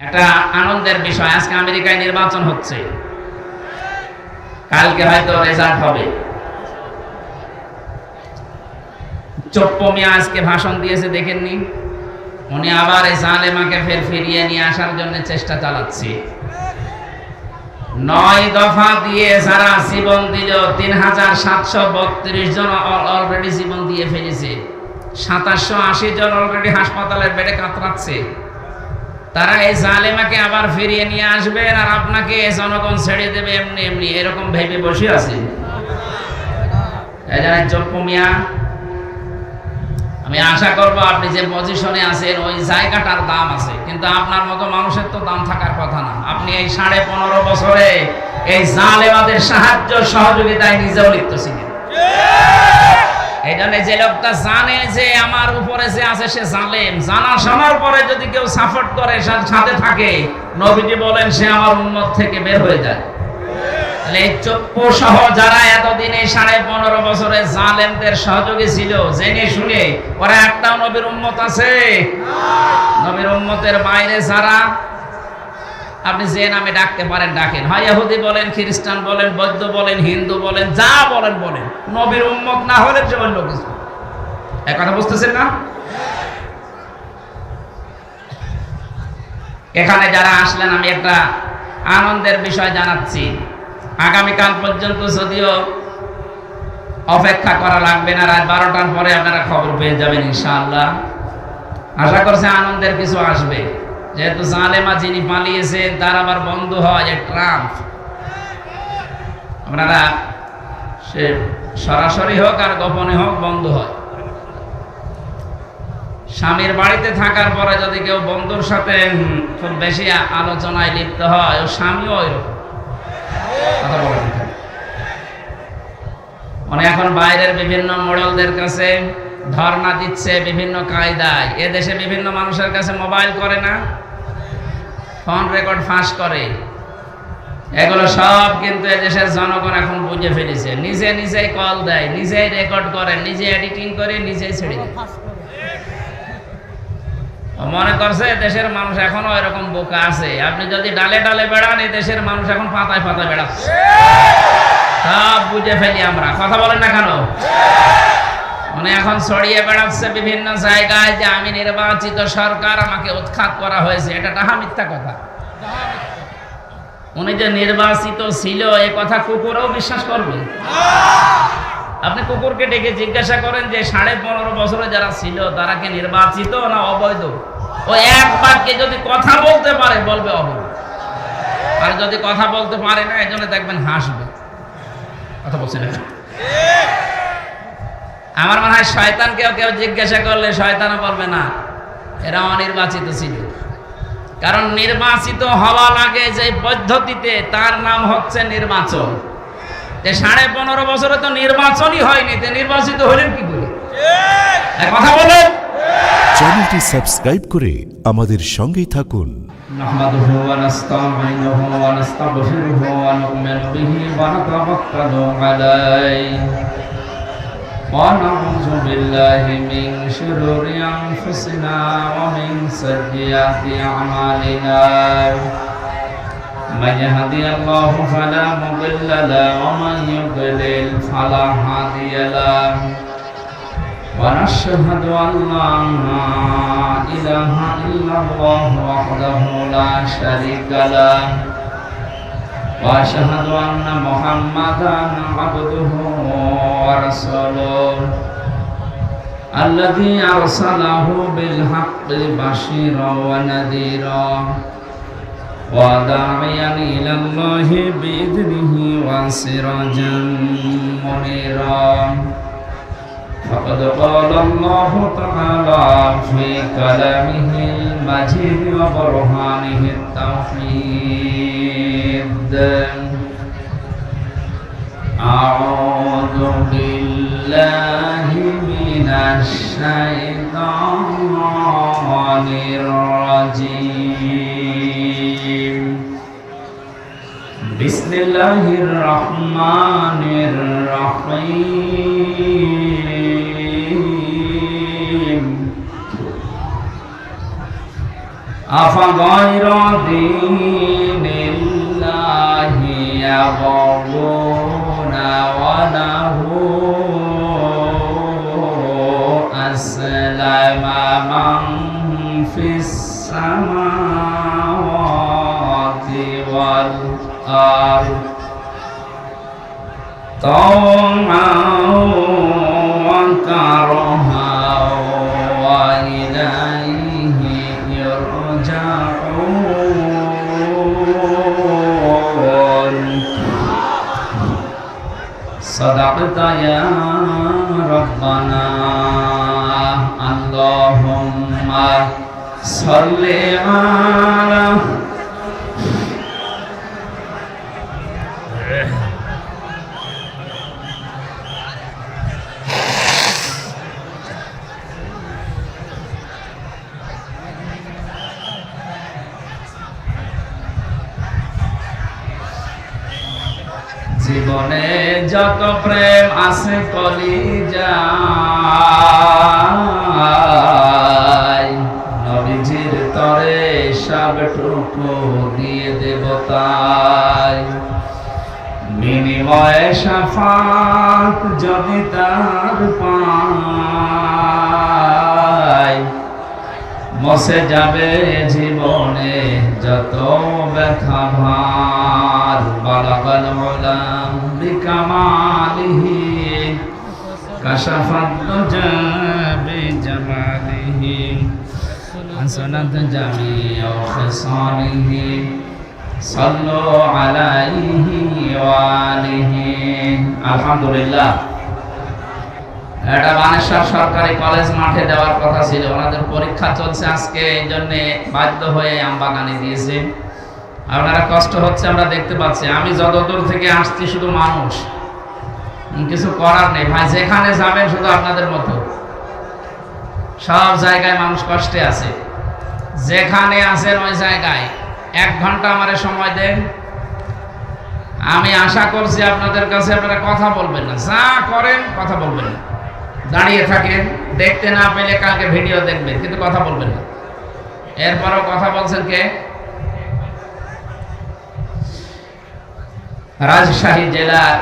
একটা আনন্দের বিষয়, আজকে আমেরিকায় নির্বাচন হচ্ছে, কালকে হয়তো রেজাল্ট হবে। চপ্পু মিয়া আজকে ভাষণ দিয়েছে, দেখেননি? উনি আবার এই জালেমাকে ফের ফিরিয়ে নিয়ে আসার জন্য চেষ্টা চালাচ্ছে। 9 দফা দিয়ে যারা জীবন দিল, 3732 জন অলরেডি জীবন দিয়ে ফেলেছে, 2780 জন অলরেডি হাসপাতালের বেডে কাতরাচ্ছে। তারা এই জালেমাকে আবার ফিরিয়ে নিয়ে আসবেন আর আপনাকে জনগণ ছেড়ে দেবে এমনি এমনি, এরকম ভেবে বসে আছে। চপ্পু মিয়া, আমি আশা করব আপনি যে পজিশনে আছেন ওই জায়গাটার দাম আছে, কিন্তু আপনার মতো মানুষের তো দাম থাকার কথা না। আপনি এই 15.5 বছরে এই জালেমাদের সাহায্য সহযোগিতায় নিজেও লিপ্ত ছিলেন। এই জন্য যে লোকটা জানে যে আমার উপরে যে আছে সে জালেম, জানা শোনার পরে যদি কেউ সাপোর্ট করে, সাথে থাকে, নবীজি বলেন সে আমার উম্মত থেকে বের হয়ে যায়। তাহলে চপ্পু সহ যারা এতদিন এই 15.5 বছরে জালেমদের সহযোগী ছিল, জেনে শুনে ওরা একটাও নবীর উম্মত আছে? নবীর উম্মতের বাইরে যারা আপনি যে নামে ডাকতে পারেন ডাকেন, হয় ইহুদি বলেন, খ্রিস্টান বলেন, বৌদ্ধ বলেন, হিন্দু বলেন, যা বলেন বলেন, নবীর উম্মত না হলে সে অন্য কিছু। এক কথা বুঝতেছেন না? এখানে যারা আসলেন, আমি একটা আনন্দের বিষয় জানাচ্ছি। আগামীকাল পর্যন্ত যদিও অপেক্ষা করা লাগবে না, রাত 12টার পরে আপনারা খবর পেয়ে যাবেন ইনশাআল্লাহ। আশা করছি আনন্দের কিছু আসবে, যেহেতু জালেমা যিনি পালিয়েছেন তার আবার বন্ধু হয় ট্রাম্প। আপনারা সে সরাসরি হোক আর গোপনে হোক বন্ধু হয়। স্বামীর বাড়িতে থাকার পরে যদি কেউ বন্ধুর সাথে খুব বেশি আলোচনায় লিপ্ত হয়, ও স্বামীও ওইরকম কথা বলেন। মানে এখন বাইরের বিভিন্ন মোড়লদের কাছে ধর্ণা দিচ্ছে বিভিন্ন কায়দায়। এদেশে বিভিন্ন মানুষের কাছে মোবাইল করে না, ফোন রেকর্ড ফাঁস করে, এগুলো সব কিন্তু এদেশের জনগণ এখন বুঝে ফেলেছে। নিজে নিজেই কল দেয়, নিজেই রেকর্ড করে, নিজে এডিটিং করে, নিজেই ছেড়ে দেয়। মনে করছে দেশের মানুষ এখনো এরকম বোকা আছে। আপনি যদি ডালে ডালে বেড়ান, এই দেশের মানুষ এখন পাতায় পাতায় বেড়াচ্ছে। সব বুঝে ফেলি আমরা, কথা বলেন না কেন? মানে এখন ছড়িয়ে বেড়াচ্ছে বিভিন্ন জায়গায় যে আমি নির্বাচিত সরকার, আমাকে উৎখাত করা হয়েছে। এটা ডাহা মিথ্যা কথা। উনি যে নির্বাচিত ছিল এ কথা কুকুরও বিশ্বাস করবে? আপনি কুকুরকে ডেকে জিজ্ঞাসা করেন যে 15.5 বছরে যারা ছিল তারা কি নির্বাচিত না অবৈধ? ও এক বাক্যে যদি কথা বলতে পারে বলবে অবৈধ, আর যদি কথা বলতে পারে না, এজন্য দেখবেন হাসবে। কথা বলছেন? আমার মনে হয় শয়তানকেও কেউ জিজ্ঞাসা করলে শয়তানও বলবে না এরা অনির্বাচিত ছিল। কারণ নির্বাচিত হওয়া লাগে যে পদ্ধতিতে, তার নাম হচ্ছে নির্বাচন। যে 15.5 বছরে তো নির্বাচনই হয়নি, তে নির্বাচিত হলেন কি করে? কথা বলেন। চ্যানেলটি সাবস্ক্রাইব করে আমাদের সঙ্গেই থাকুন। নাহমাদুহু ওয়া নাস্তাঈনুহু ওয়া নাস্তাগফিরুহু ওয়া নু'মিনু বিহি ওয়া নাতাওয়াক্কালু আলাইহি ওয়া নাউযু বিল্লাহি মিন শুরুরি আনফুসিনা ওয়া মিন সাইয়্যাতি আমালিনা। من يهدي الله فلا مضل له ومن يضلل فلا هادي له ونشهد أن لا إله إلا الله وحده لا شريك له وأشهد أن محمدا عبده ورسوله الذي أرسله بالحق بشيرا ونذيرا وداعيا إلى الله بإذنه وسراجا منيرا. فقد قال الله تعالى في كلامه المجيد وبرهانه التوحيد: أعوذ بالله من الشيطان الرجيم. بسم الله الرحمن الرحيم. أفغير دين الله يبغون وله أسلم من في السماوات والأرض طوعا وكرها وإليه يرجعون صدقت يا ربنا اللهم صل على জীবনে যত প্রেম আছে কলিজায় নবীজির তরে সবটুকু দিয়ে দেব তাই বিনিময়ে শাফাত যদি তার পাই মুছে যাবে জীবনে যত ব্যথা ভার বালাগাল উলাম বিকামালিহি কাশাফাত দুজা বিজামালিহি হাসানাত জামিউ খিসালিহি সাল্লু আলাইহি ওয়া আলিহি। আলহামদুলিল্লাহ। এটা বানেশ্বর সরকারি কলেজ মাঠে দেওয়ার কথা ছিল, ওনাদের পরীক্ষা চলছে আজকে, এই জন্য বাধ্য হয়ে আমবাগানে দিয়েছে। আপনারা কষ্ট হচ্ছে আমরা দেখতে পাচ্ছি। আমি যতদূর থেকে আসছি শুধু মানুষ, কিছু করার নেই ভাই। যেখানে যাবেন শুধু আপনাদের মতো সব জায়গায় মানুষ কষ্টে আছে। যেখানে আছেন ওই জায়গায় 1 ঘন্টা আমারে সময় দেন, আমি আশা করছি আপনাদের কাছে আপনারা কথা বলবেন না, যা করেন কথা বলবেন না, দাঁড়িয়ে থাকেন, দেখতে না পেলে কালকে ভিডিও দেখবেন, কিন্তু কথা বলবেন না। এরপরও কথা বলছেন কে? রাজশাহী জেলার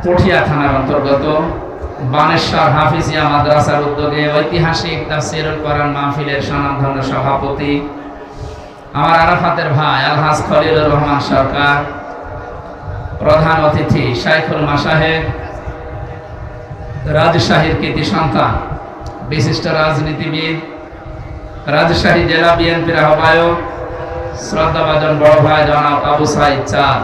পুঠিয়া থানার অন্তর্গত বানেশ্বর হাফিজিয়া মাদ্রাসার উদ্যোগে ঐতিহাসিক তাফসীরুল কোরআন মাহফিলের স্বনামধন্য সভাপতি আমার আরাফাতের ভাই আলহাজ খলিলুর রহমান সরকার, প্রধান অতিথি শাইখুল মাশায়েখ, রাজশাহীর কৃতি সন্তান বিশিষ্ট রাজনীতিবিদ, রাজশাহী জেলা বিএনপির আহ্বায়ক শ্রদ্ধাভাজন বড় ভাই জনাব আবু সাইদ চাঁদ।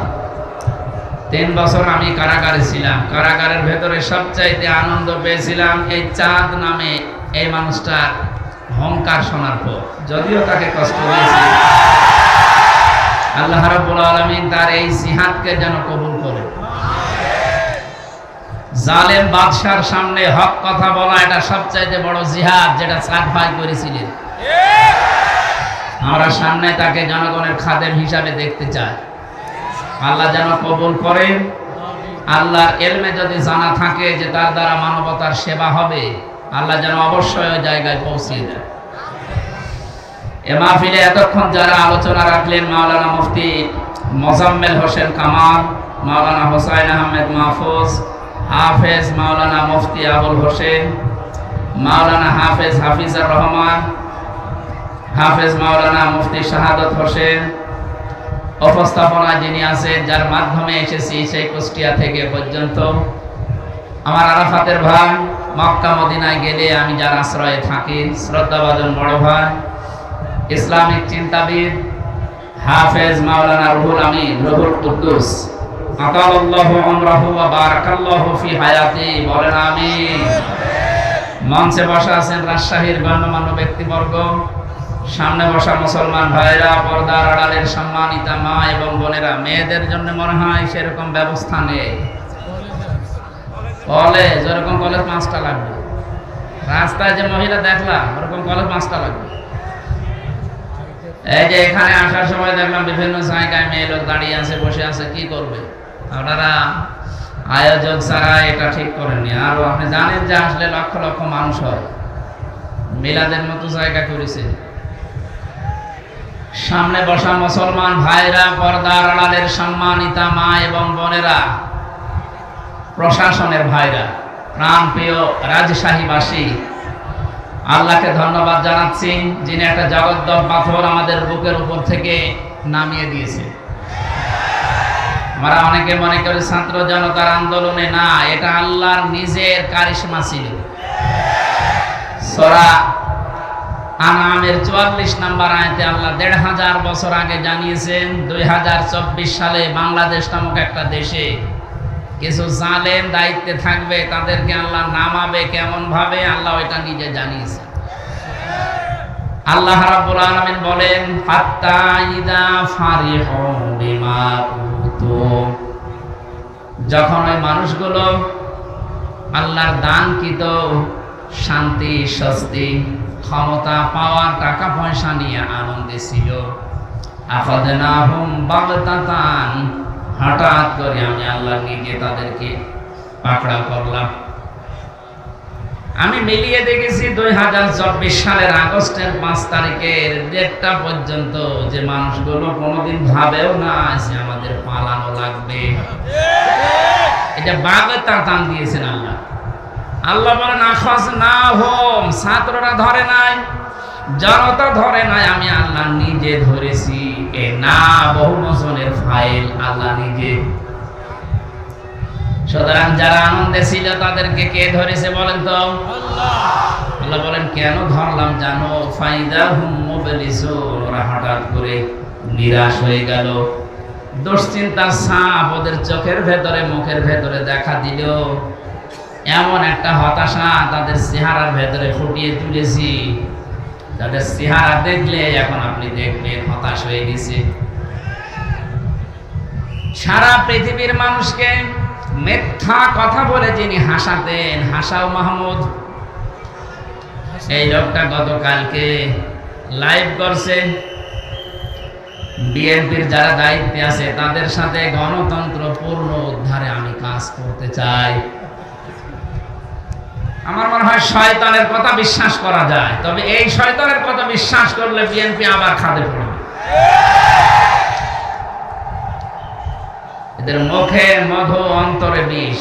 3 বছর আমি কারাগারে ছিলাম। কারাগারের ভেতরে সবচাইতে আনন্দ পেয়েছিলাম এই চাঁদ নামে এই মানুষটার হংকার শোনার পর, যদিও তাকে কষ্ট হয়েছে। আল্লাহ রাব্বুল আলামিন তার এই জিহাদকে যেন কবুল করে। জালেম বাদশার সামনে হক কথা বলা এটা সবচাইতে বড় জিহাদ, যেটা চাঁদ ভাই করেছিলেন। আমরা সামনে তাকে জনগণের খাদেম হিসাবে দেখতে চাই। আল্লাহ যেন কবুল করেন। আল্লাহর ইলমে যদি জানা থাকে যে তার দ্বারা মানবতার সেবা হবে, আল্লাহ যেন অবশ্যই ওই জায়গায় পৌঁছিয়ে দেয়। এ মাহফিলে এতক্ষণ যারা আলোচনা রাখলেন, মাওলানা মুফতি মোজাম্মেল হোসেন কামাল, মাওলানা হোসাইন আহমেদ মাহফুজ, হাফেজ মাওলানা মুফতি আবুল হোসেন, মাওলানা হাফেজ হাফিজুর রহমান, হাফেজ মাওলানা মুফতি শাহাদত হোসেন, উপস্থাপনা যিনি আছেন, যার মাধ্যমে এসেছি সেই কুষ্টিয়া থেকে পর্যন্ত, আমার আরাফাতের ভাই, মক্কা মদিনায় গেলে আমি যার আশ্রয়ে থাকি, শ্রদ্ধাভাজন বড় ভাই, ইসলামিক চিন্তাবিদ হাফেজ মাওলানা রুহুল আমিন রুহুল কুদ্দুস, আতালাল্লাহু আমরাহু ওয়া বারাকাল্লাহু ফি হায়াতি, বলেন আমিন। মঞ্চে বসা আছেন রাজশাহীর গণ্যমান্য ব্যক্তিবর্গ, সামনে বসা মুসলমান ভাইরা, পর্দার আড়ালের সম্মানিতা মা এবং বোনেরা। মেয়েদের জন্য মনে হয় সেরকম ব্যবস্থা নেই। কলেজ, ওরকম কলেজ 5টা লাগবে। রাস্তায় যে মহিলা দেখলাম ওরকম কলেজ 5টা লাগবে। এই যে এখানে আসার সময় দেখলাম বিভিন্ন জায়গায় মেয়ে লোক দাঁড়িয়ে আছে, বসে আছে, কি করবে? আপনারা আয়োজক ছাড়া এটা ঠিক করেননি। আর আপনি জানেন যে আসলে লক্ষ লক্ষ মানুষ হয়, মিলাদের মতো জায়গা করেছে। সামনে বসা মুসলমান ভাইরা, পর্দার আড়ালের সম্মানিতা মা এবং বোনেরা, প্রশাসনের ভাইরা, প্রাণপ্রিয় রাজশাহীবাসী, আল্লাহকে ধন্যবাদ জানাচ্ছি যিনি একটা জগদ্দল পাথর আমাদের বুকের উপর থেকে নামিয়ে দিয়েছে। আমরা অনেকে মনে করি ছাত্র জনতার আন্দোলনে, না, এটা আল্লাহর নিজের কারিশমা ছিল। সূরা আনআমের 44 নম্বর আয়াতে আল্লাহ ১৫০০ বছর আগে জানিয়েছেন ২০২৪ সালে বাংলাদেশ নামক একটা দেশে কিছু জালেম দায়িত্বে থাকবে, তাদেরকে আল্লাহ নামাবে কেমন ভাবে, আল্লাহ এটা নিজে জানিয়েছে। আল্লাহ রাব্বুল আলামিন বলেন, হাত্তা ইদা ফারিহু বিমা উতু, যখন ওই মানুষগুলো আল্লাহর দানকৃত শান্তি, স্বস্তি, ক্ষমতা পাওয়ার, টাকা পয়সা নিয়ে আনন্দে ছিল, আখাযনাহুম বাগতাতান, হঠাৎ করে আমি আল্লাহ নিজে তাদেরকে পাকড়াও করলাম। আমি মিলিয়ে দেখেছি ২০২৪ সালের আগস্টের ৫ তারিখের ডেটটা পর্যন্ত যে মানুষগুলো কোনোদিন ভাবেও না যে আমাদের পালানো লাগবে, এটা বাগতাতান দিয়েছেন আল্লাহ। আল্লাহ বলেন আখাযনাহুম, ছাত্ররা ধরে নাই, জনতা ধরে নাই, আমি আল্লাহ নিজে ধরেছি। এ না বহু বছরের ফাইল, আল্লাহ নিজে। সুতরাং যারা আনন্দে ছিল তাদেরকে কে ধরেছে বলেন তো? আল্লাহ বলেন কেন ধরলাম জানো? ফাইদাহুম মুবলিসুন, ওরা হঠাৎ করে নিরাশ হয়ে গেল। দুশ্চিন্তার ছাপ ওদের চোখের ভেতরে, মুখের ভেতরে দেখা দিল। এমন একটা হতাশা তাদের চেহারার ভেতরে ফুটিয়ে তুলেছি, তাদের চেহারা দেখলে এখন আপনি দেখবেন হতাশ হয়ে গেছে। সারা পৃথিবীর মানুষকে মিথ্যা কথা বলে যিনি হাসাতেন, হাসাও মাহমুদ, এই লোকটা গতকালকে লাইভ করছে। বিএনপির যারা দায়িত্বে আছে তাদের সাথে গণতন্ত্র পূর্ণ উদ্ধারে আমি কাজ করতে চাই। আমার মনে হয় শয়তানের কথা বিশ্বাস করা যায়, তবে এই শয়তানের কথা বিশ্বাস করলে বিএনপি আবার খাদে পড়বে। এদের মুখে মধু, অন্তরে বিষ।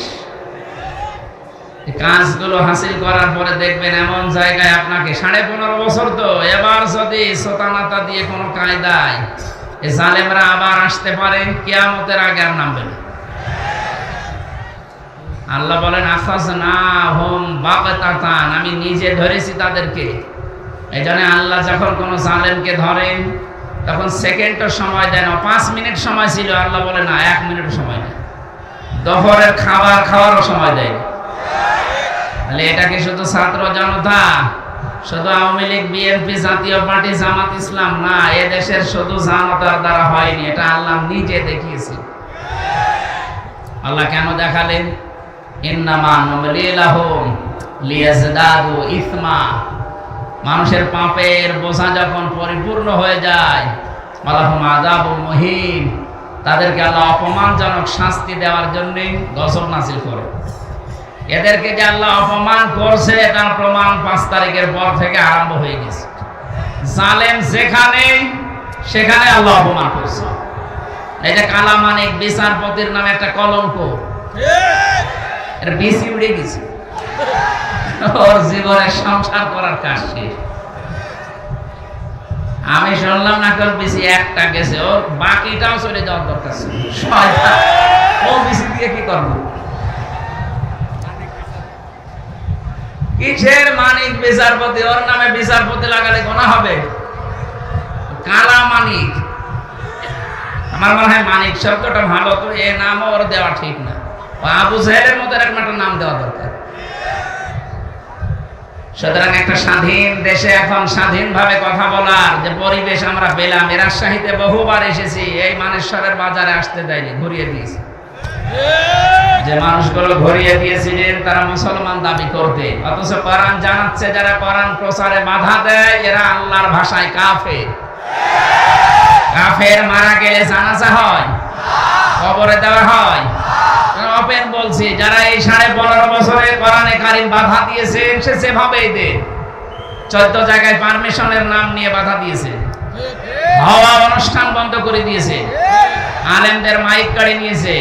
কাজগুলো হাসিল করার পরে দেখবেন এমন জায়গায় আপনাকে ১৫.৫ বছর, তো এবার যদি সোতানাতা দিয়ে কোনো কায়দায় এই জালেমরা আবার আসতে পারে, কিয়ামতের আগে আর নামবে না। আল্লাহ বলেন আখাযনাহুম বাগতাতান, আমি নিজে ধরেছি তাদেরকে। এই জন্য আল্লাহ যখন কোন জালেমকে ধরেন তখন সেকেন্ডও সময় দেয় না। ৫ মিনিট সময় ছিল, আল্লাহ বলে না ১ মিনিট সময় দেয়। দুপুরের খাবার খাওয়ারও সময় দেয়। তাহলে এটা কি শুধু ছাত্র জনতা, শুধু আওয়ামী লীগ, বিএনপি, জাতীয় পার্টি, জামাত ইসলাম না, এ দেশের শুধু জামাতার দ্বারা হয়নি, এটা আল্লাহ নিজে দেখিয়েছে। আল্লাহ কেন দেখালেন? ইন্নামা নুমলি লাহুম লিয়াজদাদু ইসমা, মানুষের পাপের বোঝা যখন পরিপূর্ণ হয়ে যায়, ওয়ালাহুম আযাবুম মুহিন, তাদেরকে আল্লাহ অপমানজনক শাস্তি দেওয়ার জন্য গজব নাযিল করে। এদেরকে যে আল্লাহ অপমান করছে তার প্রমাণ ৫ তারিখের পর থেকে আরম্ভ হয়ে গেছে। জালেম যেখানে সেখানে আল্লাহ অপমান করছে। এটা কালামানিক বিচারপতির নামে একটা কলঙ্ক, এর বেশি উড়ে গেছে, ওর জীবনে সংসার করার কাজ শেষ। আমি শুনলাম না কেউ বেশি একটা গেছে, ওর বাকিটাও চলে যাওয়ার দরকার ছিল। ও বেশি দিয়ে কি করবো? কিসের মানিক বিচারপতি? ওর নামে বিচারপতি লাগালে গোনা হবে? কালা মানিক। আমার মনে হয় মানিক শব্দটা ভালো, তো এ নাম ওর দেওয়া ঠিক না। আবু জাহেলের মতো এরকম একটা নাম দেওয়া দরকার। সুতরাং একটা স্বাধীন দেশে এখন স্বাধীনভাবে কথা বলার যে পরিবেশ আমরা পেলাম, রাজশাহীতে বহুবার এসেছি, এই মানেশ্বরের বাজারে আসতে দেয়নি, ঘুরিয়ে দিয়েছি। যে মানুষগুলো ঘুরিয়ে দিয়েছিলেন তারা মুসলমান দাবি করতে, অথচ কোরআন জানাচ্ছে যারা কোরআন প্রচারে বাধা দেয় এরা আল্লাহর ভাষায় কাফের। কাফের মারা গেলে জানাজা হয়, কবরে দেওয়া হয়। ওপেন বলছি, যারা এই 15.5 বছরে কোরআনে কারীম বাধা দিয়েছে সে যেভাবেই দে, 14 জায়গায় পারমিশনের নাম নিয়ে বাধা দিয়েছে। হওয়া অনুষ্ঠান বন্ধ করে দিয়েছে, আলেমদের মাইক কাড়ি নিয়েছে।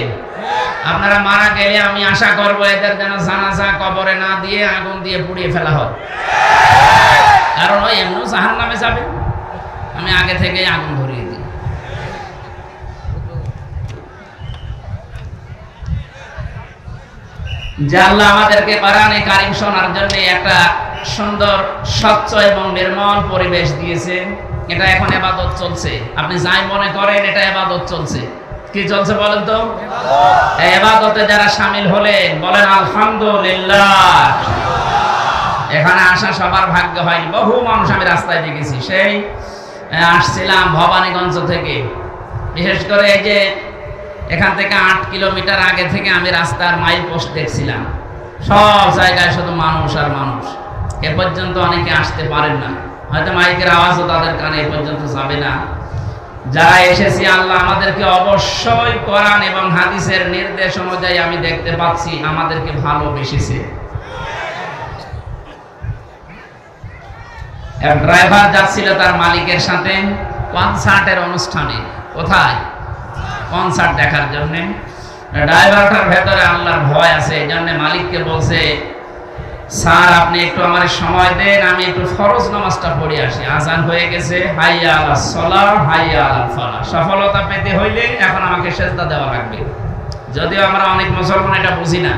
আপনারা মারা গেলে আমি আশা করব এদের যেন জানাজা কবরে না দিয়ে আগুন দিয়ে পুড়িয়ে ফেলা হয়, কারণ ওই এমন জাহান্নামে যাবে। আমি আগে থেকে আগুন ধরিয়ে দিই। যে আল্লাহ আমাদেরকে কোরআনে কারীম শোনার জন্য একটা সুন্দর স্বচ্ছ এবং নির্মল পরিবেশ দিয়েছে, এটা এখন ইবাদত চলছে। আপনি যাই মনে করেন এটা ইবাদত চলছে। কি চলছে বলেন তো? এই ইবাদতে যারা শামিল হলেন বলেন আলহামদুলিল্লাহ। এখানে আসা সবার ভাগ্য হয়নি। বহু মানুষ আমি রাস্তায় দেখেছি। সেই আসছিলাম ভবানীগঞ্জ থেকে, বিশেষ করে এই যে এখান থেকে 8 কিলোমিটার আগে থেকে আমি রাস্তার মাইল পোস্ট দেখছিলাম, সব জায়গায় শুধু মানুষ আর মানুষ। এ পর্যন্ত অনেকে আসতে পারেন না, হয়তো মাইকের আওয়াজও তাদের কানে এ পর্যন্ত যাবে না। যারা এসেছি আল্লাহ আমাদেরকে অবশ্যই কোরআন এবং হাদিসের নির্দেশ অনুযায়ী আমি দেখতে পাচ্ছি আমাদেরকে ভালোবেসেছে। এক ড্রাইভার যাচ্ছিল তার মালিকের সাথে কনসার্টের অনুষ্ঠানে। কোথায়? কনসার্ট দেখার জন্য। ড্রাইভারটার ভেতরে আল্লাহর ভয় আছে, এই জন্য মালিককে বলছে, স্যার আপনি একটু আমার সময় দেন, আমি একটু ফরজ নামাজটা পড়ে আসি, আজান হয়ে গেছে, হাইয়া আলাস সালাহ হাইয়া আলাল ফালাহ। সফলতা পেতে হইলে এখন আমাকে সেজদা দেওয়া লাগবে। যদিও আমরা অনেক মুসলমান এটা বুঝি না,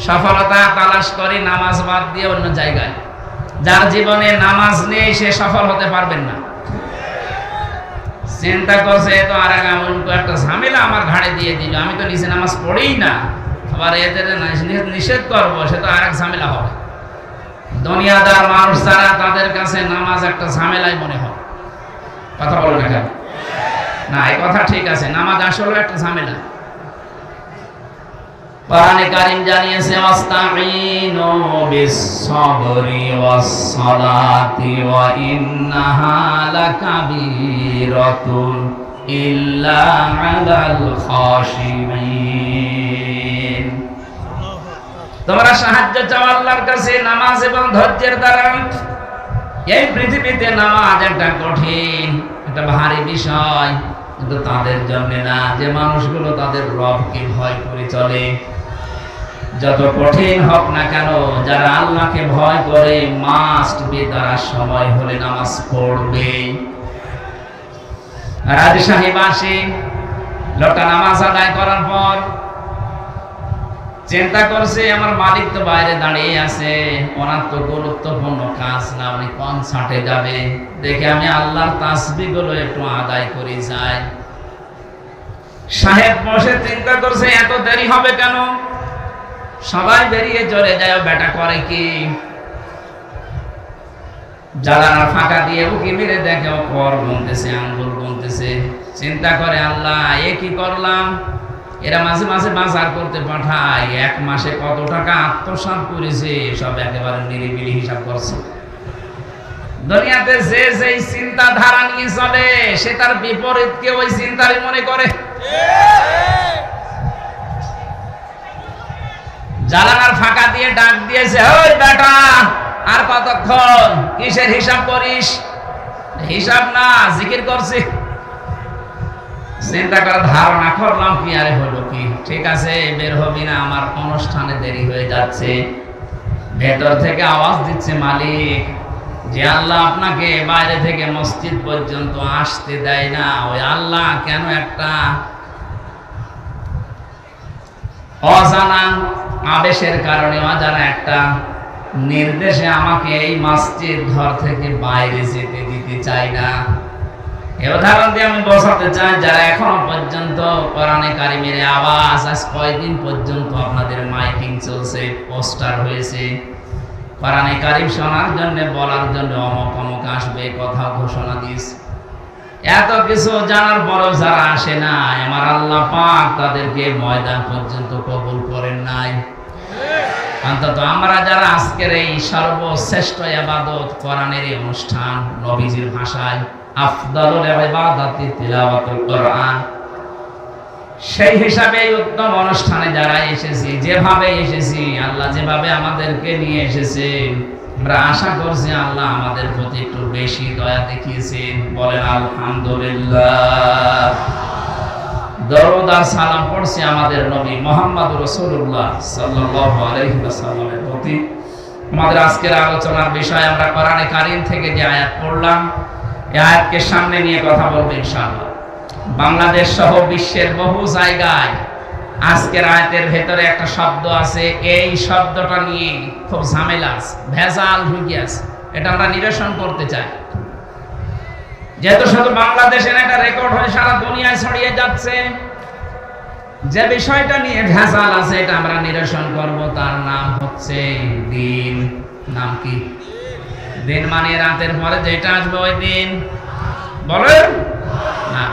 সফলতা তালাশ করি নামাজ বাদ দিয়ে অন্য জায়গায়। যার জীবনে নামাজ নেই সে সফল হতে পারবেন না। চিন্তা করছে তো আর একটা ঝামেলা আমার ঘাড়ে দিয়ে দিল, আমি তো নিচে নামাজ পড়েই না, আবার এদের নিষেধ করবো, সে তো আর এক ঝামেলা হবে। দুনিয়াদার মানুষ যারা, তাদের কাছে নামাজ একটা ঝামেলাই মনে হয়। কথা বলো না কেন? না, এই কথা ঠিক আছে, নামাজ আসলে একটা ঝামেলা। কোরআনে কারীম জানিয়েছে ওয়াস্তাঈনু বিস-সাবরি ওয়াস-সালাতি ওয়া ইন্নাহা লাকাবীরাতুন ইল্লা আলাল খাশিঈন। তোমরা সাহায্য চাও আল্লাহর কাছে নামাজ এবং ধৈর্যের দ্বারা। এই পৃথিবীতে নামাজ একটা কঠিন, একটা ভারী বিষয়, কিন্তু তাদের জন্য না যে মানুষগুলো তাদের রবকে ভয় করে চলে। যত কঠিন হোক না কেন, যারা আল্লাহকে ভয় করে মাস্ট বি তারা সময় হলে নামাজ পড়বে। রাজশাহীবাসী লোকটা নামাজ আদায় করার পর চিন্তা করছে, আমার মালিক তো বাইরে দাঁড়িয়ে আছে, ওনার তো গুরুত্বপূর্ণ কাজ না, উনি কনসার্টে যাবে, দেখে আমি আল্লাহর তাসবিহ গুলো একটু আদায় করে যাই। সাহেব বসে চিন্তা করছে এত দেরি হবে কেন, সবাই বেরিয়ে চলে যায়, বেটা করে কি জানালা ফাঁকা দিয়ে উকি মেরে দেখে ও কর গুনতেছে, আঙ্গুল গুনতেছে। চিন্তা করে আল্লাহ এ কি করলাম, এরা মাঝে মাঝে বাজার করতে পাঠায়, এক মাসে কত টাকা আত্মসাৎ করেছে, সব একেবারে নিরিবিলি হিসাব করছে। দুনিয়াতে যে যেই চিন্তাধারা নিয়ে চলে সে তার বিপরীতকে ওই চিন্তারই মনে করে। জানালার ফাঁকা দিয়ে ডাক দিয়েছে, ওই বেটা আর কতক্ষণ, কিসের হিসাব করিস? হিসাব না, জিকির করছি। চিন্তা করে ধারণা করলাম কি আরে হলো কি, ঠিক আছে বের হবি না, আমার অনুষ্ঠানে দেরি হয়ে যাচ্ছে। ভেতর থেকে আওয়াজ দিচ্ছে মালিক, যে আল্লাহ আপনাকে বাইরে থেকে মসজিদ পর্যন্ত আসতে দেয় না, ওই আল্লাহ কেন একটা অজানা আবেশের কারণে, অজানা একটা নির্দেশে আমাকে এই মসজিদ ঘর থেকে বাইরে যেতে দিতে চাই না। এই উদাহরণ দিয়ে আমি বোঝাতে চাই, যারা এখনো পর্যন্ত কোরআনে কারিমের আওয়াজ, আজ কয়েকদিন পর্যন্ত আপনাদের মাইকিং চলছে, পোস্টার হয়েছে, কোরআনে কারিম শোনার জন্য, বলার জন্য অমুক অমুক আসবে, কথা ঘোষণা দিয়েছে, এত কিছু জানার পরেও যারা আসে না, আমার আল্লাহ পাক তাদেরকে ময়দান পর্যন্ত কবুল করেন নাই। অন্তত আমরা যারা আজকের এই সর্বশ্রেষ্ঠ ইবাদত কোরআনের এই অনুষ্ঠান, নবীজির ভাষায় আফদালুল ইবাদাতি তিলাওয়াতুল কোরআন, সেই হিসাবে এই উত্তম অনুষ্ঠানে যারা এসেছি, যেভাবে এসেছি, আল্লাহ যেভাবে আমাদেরকে নিয়ে এসেছে, আমরা আশা করছি আল্লাহ আমাদের প্রতি একটু বেশি দয়া দেখিয়েছেন। বলেন আলহামদুলিল্লাহ। দরুদ আর সালাম পড়ছি আমাদের নবী মুহাম্মদ রাসূলুল্লাহ সাল্লাল্লাহু আলাইহি ওয়াসাল্লামের প্রতি। আমাদের আজকের আলোচনার বিষয় আমরা কোরআনে কারীম থেকে যে আয়াত পড়লাম, এই আয়াতকে সামনে নিয়ে কথা বলবো ইনশাআল্লাহ। বাংলাদেশ সহ বিশ্বের বহু জায়গায় আজকের আয়াতের ভেতরে একটা শব্দ আছে, এই শব্দটা নিয়ে খুব ঝামেলা আছে, ভেজাল ঢুকে আছে। এটা আমরা নিরসন করতে চাই। যেহেতু শুধু বাংলাদেশে একটা রেকর্ড হয়ে সারা দুনিয়ায় ছড়িয়ে যাচ্ছে, যে বিষয়টা নিয়ে ভেজাল আছে এটা আমরা নিরসন করব। তার নাম হচ্ছে দিন। নাম কি? দিন মানে রাতের পরে যেটা আসবে ওই দিন। বলেন না।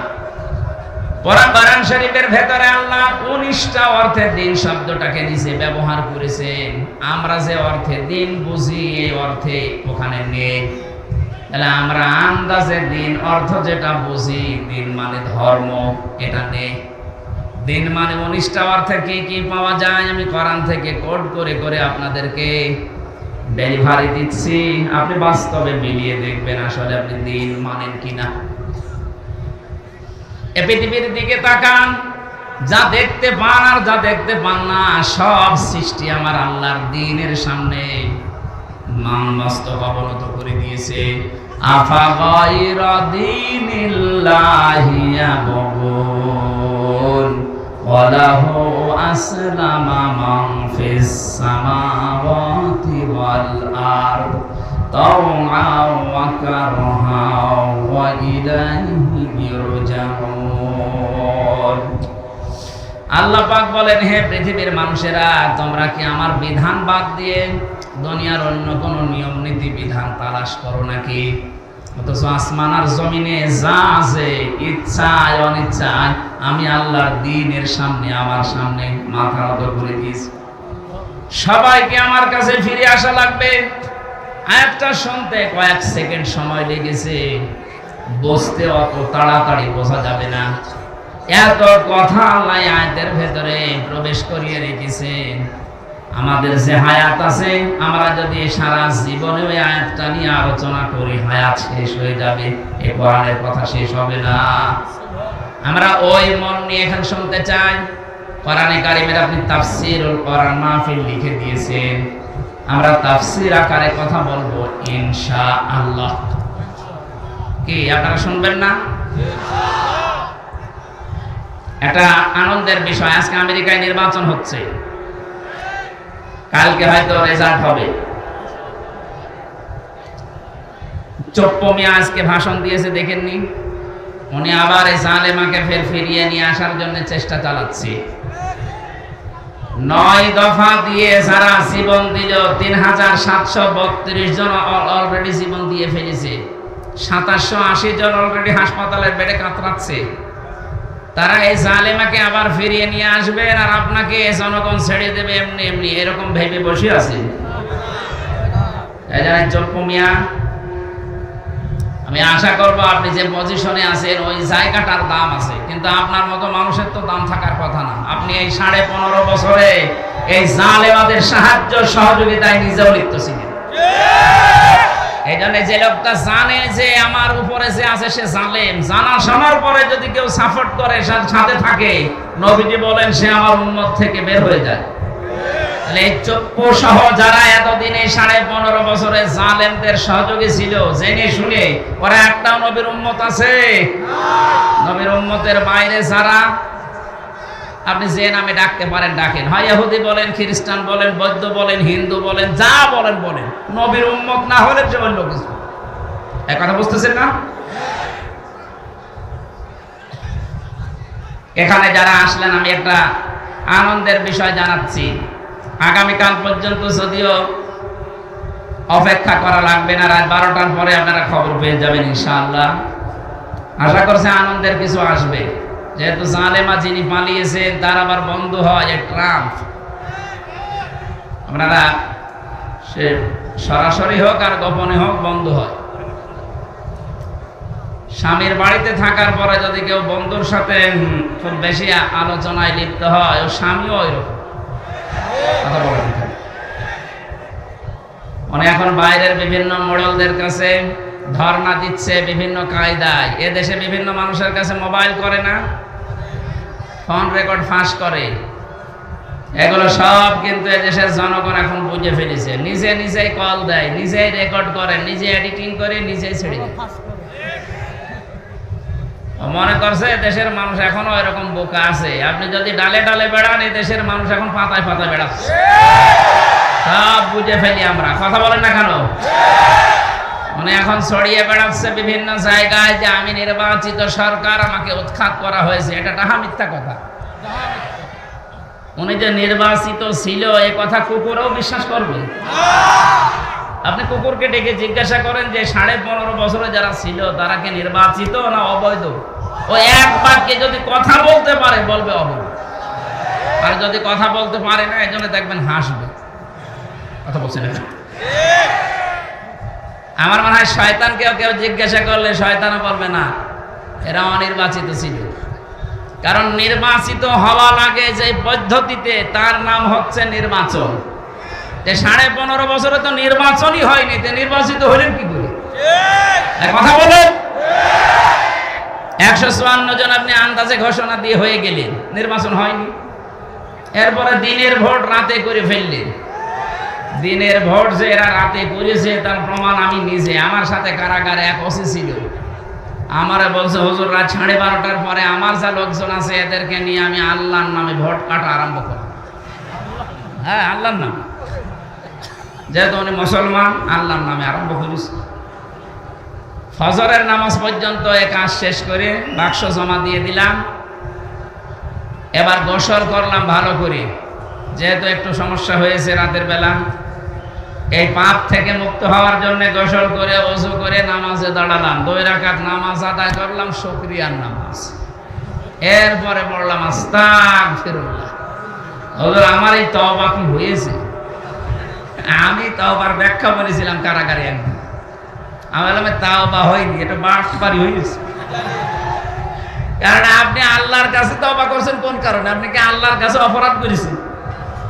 কোরআন শরীফের ভেতরে আল্লাহ 19টা অর্থে দিন শব্দটাকে নিচে ব্যবহার করেছেন। আমরা যে অর্থে দিন বুঝি এই অর্থে ওখানে নেই। তাহলে আমরা আন্দাজে দিন অর্থ যেটা বুঝি, দিন মানে ধর্ম, এটা নেই। দিন মানে 19টা অর্থে কি কি পাওয়া যায় আমি কোরআন থেকে কোড করে করে আপনাদেরকে ডেলিভারি দিচ্ছি। আপনি বাস্তবে মিলিয়ে দেখবেন আসলে আপনি দিন মানেন কিনা। এ পৃথিবীর দিকে তাকান, যা দেখতে পান আর যা দেখতে পান না সব সৃষ্টি আমার আল্লাহর দ্বীনের সামনে মস্তক অবনত করে দিয়েছে। আফা গায়রা দীনিল্লাহি ইয়াবগুন ওয়া লাহু আসলামা মান ফিস সামাওয়াতি ওয়াল আরদ তাওআন ওয়া কারহান ওয়া ইলাইহি ইরজাউন। আল্লাহ পাক বলেন, হে পৃথিবীর মানুষেরা, তোমরা কি আমার বিধান বাদ দিয়ে দুনিয়ার অন্য কোন নিয়ম নীতি বিধান তালাশ করো নাকি? অথচ আসমান আর জমিনে যা আছে ইচ্ছায় অনিচ্ছায় আমি আল্লাহর দ্বীনের সামনে, আমার সামনে মাথা নত করে দিয়েছি। সবাইকে আমার কাছে ফিরে আসা লাগবে। আয়াতটা শুনতে কয়েক সেকেন্ড সময় লেগেছে, বুঝতে অত তাড়াতাড়ি বোঝা যাবে না। এত কথা আল্লাহ আয়াতের ভেতরে প্রবেশ করিয়ে রেখেছেন। আমাদের যে হায়াত আছে, আমরা যদি সারা জীবনে ওই আয়াতটা নিয়ে আলোচনা করি, হায়াত শেষ হয়ে যাবে, এই কোরআনের কথা শেষ হবে না। আমরা ওই মন নিয়ে এখন শুনতে চাই। কোরআনে কারিমের আপনি তাফসীরুল কোরআন মাহফিল লিখে দিয়েছেন, আমরা তাফসীর আকারে কথা বলবো ইনশাআল্লাহ। কি আপনারা শুনবেন না? একটা আনন্দের বিষয়, আজকে আমেরিকায় নির্বাচন হচ্ছে, কালকে হয়তো রেজাল্ট হবে। চপ্পু মিয়া আজকে ভাষণ দিয়েছে, দেখেননি? উনি আবার এই জালেমাকে ফের ফিরিয়ে নিয়ে আসার জন্য চেষ্টা চালাচ্ছে। 9 দফা দিয়ে যারা জীবন দিল, 3732 জন অলরেডি জীবন দিয়ে ফেলেছে। 2780 জন অলরেডি হাসপাতালের বেডে কাতরাচ্ছে। তারা এই জালেমাকে আবার ফিরিয়ে নিয়ে আসবেন আর আপনাকে জনগণ ছেড়ে দেবে এমনি এমনি, এরকম ভেবে বসে আছে। চপ্পু মিয়া, আমি আশা করব আপনি যে পজিশনে আছেন ওই জায়গাটার দাম আছে, কিন্তু আপনার মতো মানুষের তো দাম থাকার কথা না। আপনি এই 15.5 বছরে এই জালেমাদের সাহায্য সহযোগিতায় নিজেও লিপ্ত ছিলেন। এই জন্য যে লোকটা জানে যে আমার উপরে যে আছে সে জালেম, জানা শোনার পরে যদি কেউ সাপোর্ট করে, সাথে থাকে, নবীজি বলেন সে আমার উম্মত থেকে বের হয়ে যায়। তাহলে এই চপ্পু সহ যারা এতদিন এই 15.5 বছরে জালেমদের সহযোগী ছিল, জেনে শুনে ওরা একটাও নবীর উম্মত আছে? নবীর উম্মতের বাইরে যারা আপনি যে নামে ডাকতে পারেন ডাকেন, হয় ইহুদি বলেন, খ্রিস্টান বলেন, বৌদ্ধ বলেন, হিন্দু বলেন, যা বলেন বলেন, নবীর উম্মত না হলে যে অন্য কিছু। এক কথা বুঝতেছেন না? এখানে যারা আসলেন, আমি একটা আনন্দের বিষয় জানাচ্ছি। আগামীকাল পর্যন্ত যদিও অপেক্ষা করা লাগবে না, রাত 12টার পরে আপনারা খবর পেয়ে যাবেন ইনশাআল্লাহ। আশা করছি আনন্দের কিছু আসবে। যেহেতু জালেমা যিনি পালিয়েছেন তার আবার বন্ধু হয় ট্রাম্প। আপনারা সে সরাসরি হোক আর গোপনে হোক বন্ধু হয়। স্বামীর বাড়িতে থাকার পরে যদি কেউ বন্ধুর সাথে খুব বেশি আলোচনায় লিপ্ত হয়, ও স্বামীও ওইরকম কথা বলেন। উনি এখন বাইরের বিভিন্ন মোড়লদের কাছে ধর্ণা দিচ্ছে বিভিন্ন কায়দায়। এদেশে বিভিন্ন মানুষের কাছে মোবাইল করে না, ফোন রেকর্ড ফাঁস করে, এগুলো সব কিন্তু এদেশের জনগণ এখন বুঝে ফেলেছে। নিজে নিজেই কল দেয়, নিজেই রেকর্ড করে, নিজে এডিটিং করে, নিজেই ছেড়ে দেয়। মনে করছে দেশের মানুষ এখনো এরকম বোকা আছে। আপনি যদি ডালে ডালে বেড়ান, এই দেশের মানুষ এখন পাতায় পাতায় বেড়াচ্ছে। সব বুঝে ফেলি আমরা, কথা বলেন না কেন? মানে এখন ছড়িয়ে বেড়াচ্ছে বিভিন্ন জায়গায় যে আমি নির্বাচিত সরকার, আমাকে উৎখাত করা হয়েছে। এটা ডাহা মিথ্যা কথা। উনি যে নির্বাচিত ছিল এ কথা কুকুরও বিশ্বাস করবে? আপনি কুকুরকে ডেকে জিজ্ঞাসা করেন যে 15.5 বছরে যারা ছিল তারা কি নির্বাচিত না অবৈধ? ও এক বাক্যে যদি কথা বলতে পারে বলবে অবৈধ, আর যদি কথা বলতে পারে না, এই জন্য দেখবেন হাসবে। কথা বলছেন না? আমার মনে হয় শয়তানকেও কেউ জিজ্ঞাসা করলে শয়তানও বলবে না এরা অনির্বাচিত ছিল। কারণ নির্বাচিত হওয়া লাগে যে পদ্ধতিতে, তার নাম হচ্ছে নির্বাচন। 15.5 বছরে তো নির্বাচনই হয়নি, নির্বাচিত হলেন কি করে? কথা বলেন। 154 জন আপনি আন্দাজে ঘোষণা দিয়ে হয়ে গেলেন, নির্বাচন হয়নি। এরপরে দিনের ভোট রাতে করে ফেললেন। দিনের ভোট যে এরা রাতে করেছে তার প্রমাণ আমি নিজে, আমার সাথে কারাগারে এক ওসি ছিল, আমারে বলছে হুজুর রাত 12:30টার পরে আমার যা লোকজন আছে এদেরকে নিয়ে আমি আল্লাহর নামে ভোট কাটা আরম্ভ করব। হ্যাঁ, আল্লাহর নাম, যেহেতু উনি মুসলমান, আল্লাহর নামে আরম্ভ করেছে। ফজরের নামাজ পর্যন্ত এ কাজ শেষ করে বাক্স জমা দিয়ে দিলাম। এবার গোসল করলাম ভালো করে, যেহেতু একটু সমস্যা হয়েছে রাতের বেলা। এই পাপ থেকে মুক্ত হওয়ার জন্য গোসল করে ওযু করে নামাজে দাঁড়ালাম। 2 রাকাত নামাজ আদায় করলাম, শুকরিয়ার নামাজ। এরপরে পড়লাম আস্তাগফিরুল্লাহ। হুজুর আমার এই তওবা কি হয়েছে? আমি তওবার ব্যাখ্যা বলেছিলাম কারাগারে একদিন। আমি বললাম তওবা হয়নি, এটা বাটপারি হয়েছে। কারণ আপনি আল্লাহর কাছে তওবা করছেন কোন কারণে? আপনি কি আল্লাহর কাছে অপরাধ করেছেন?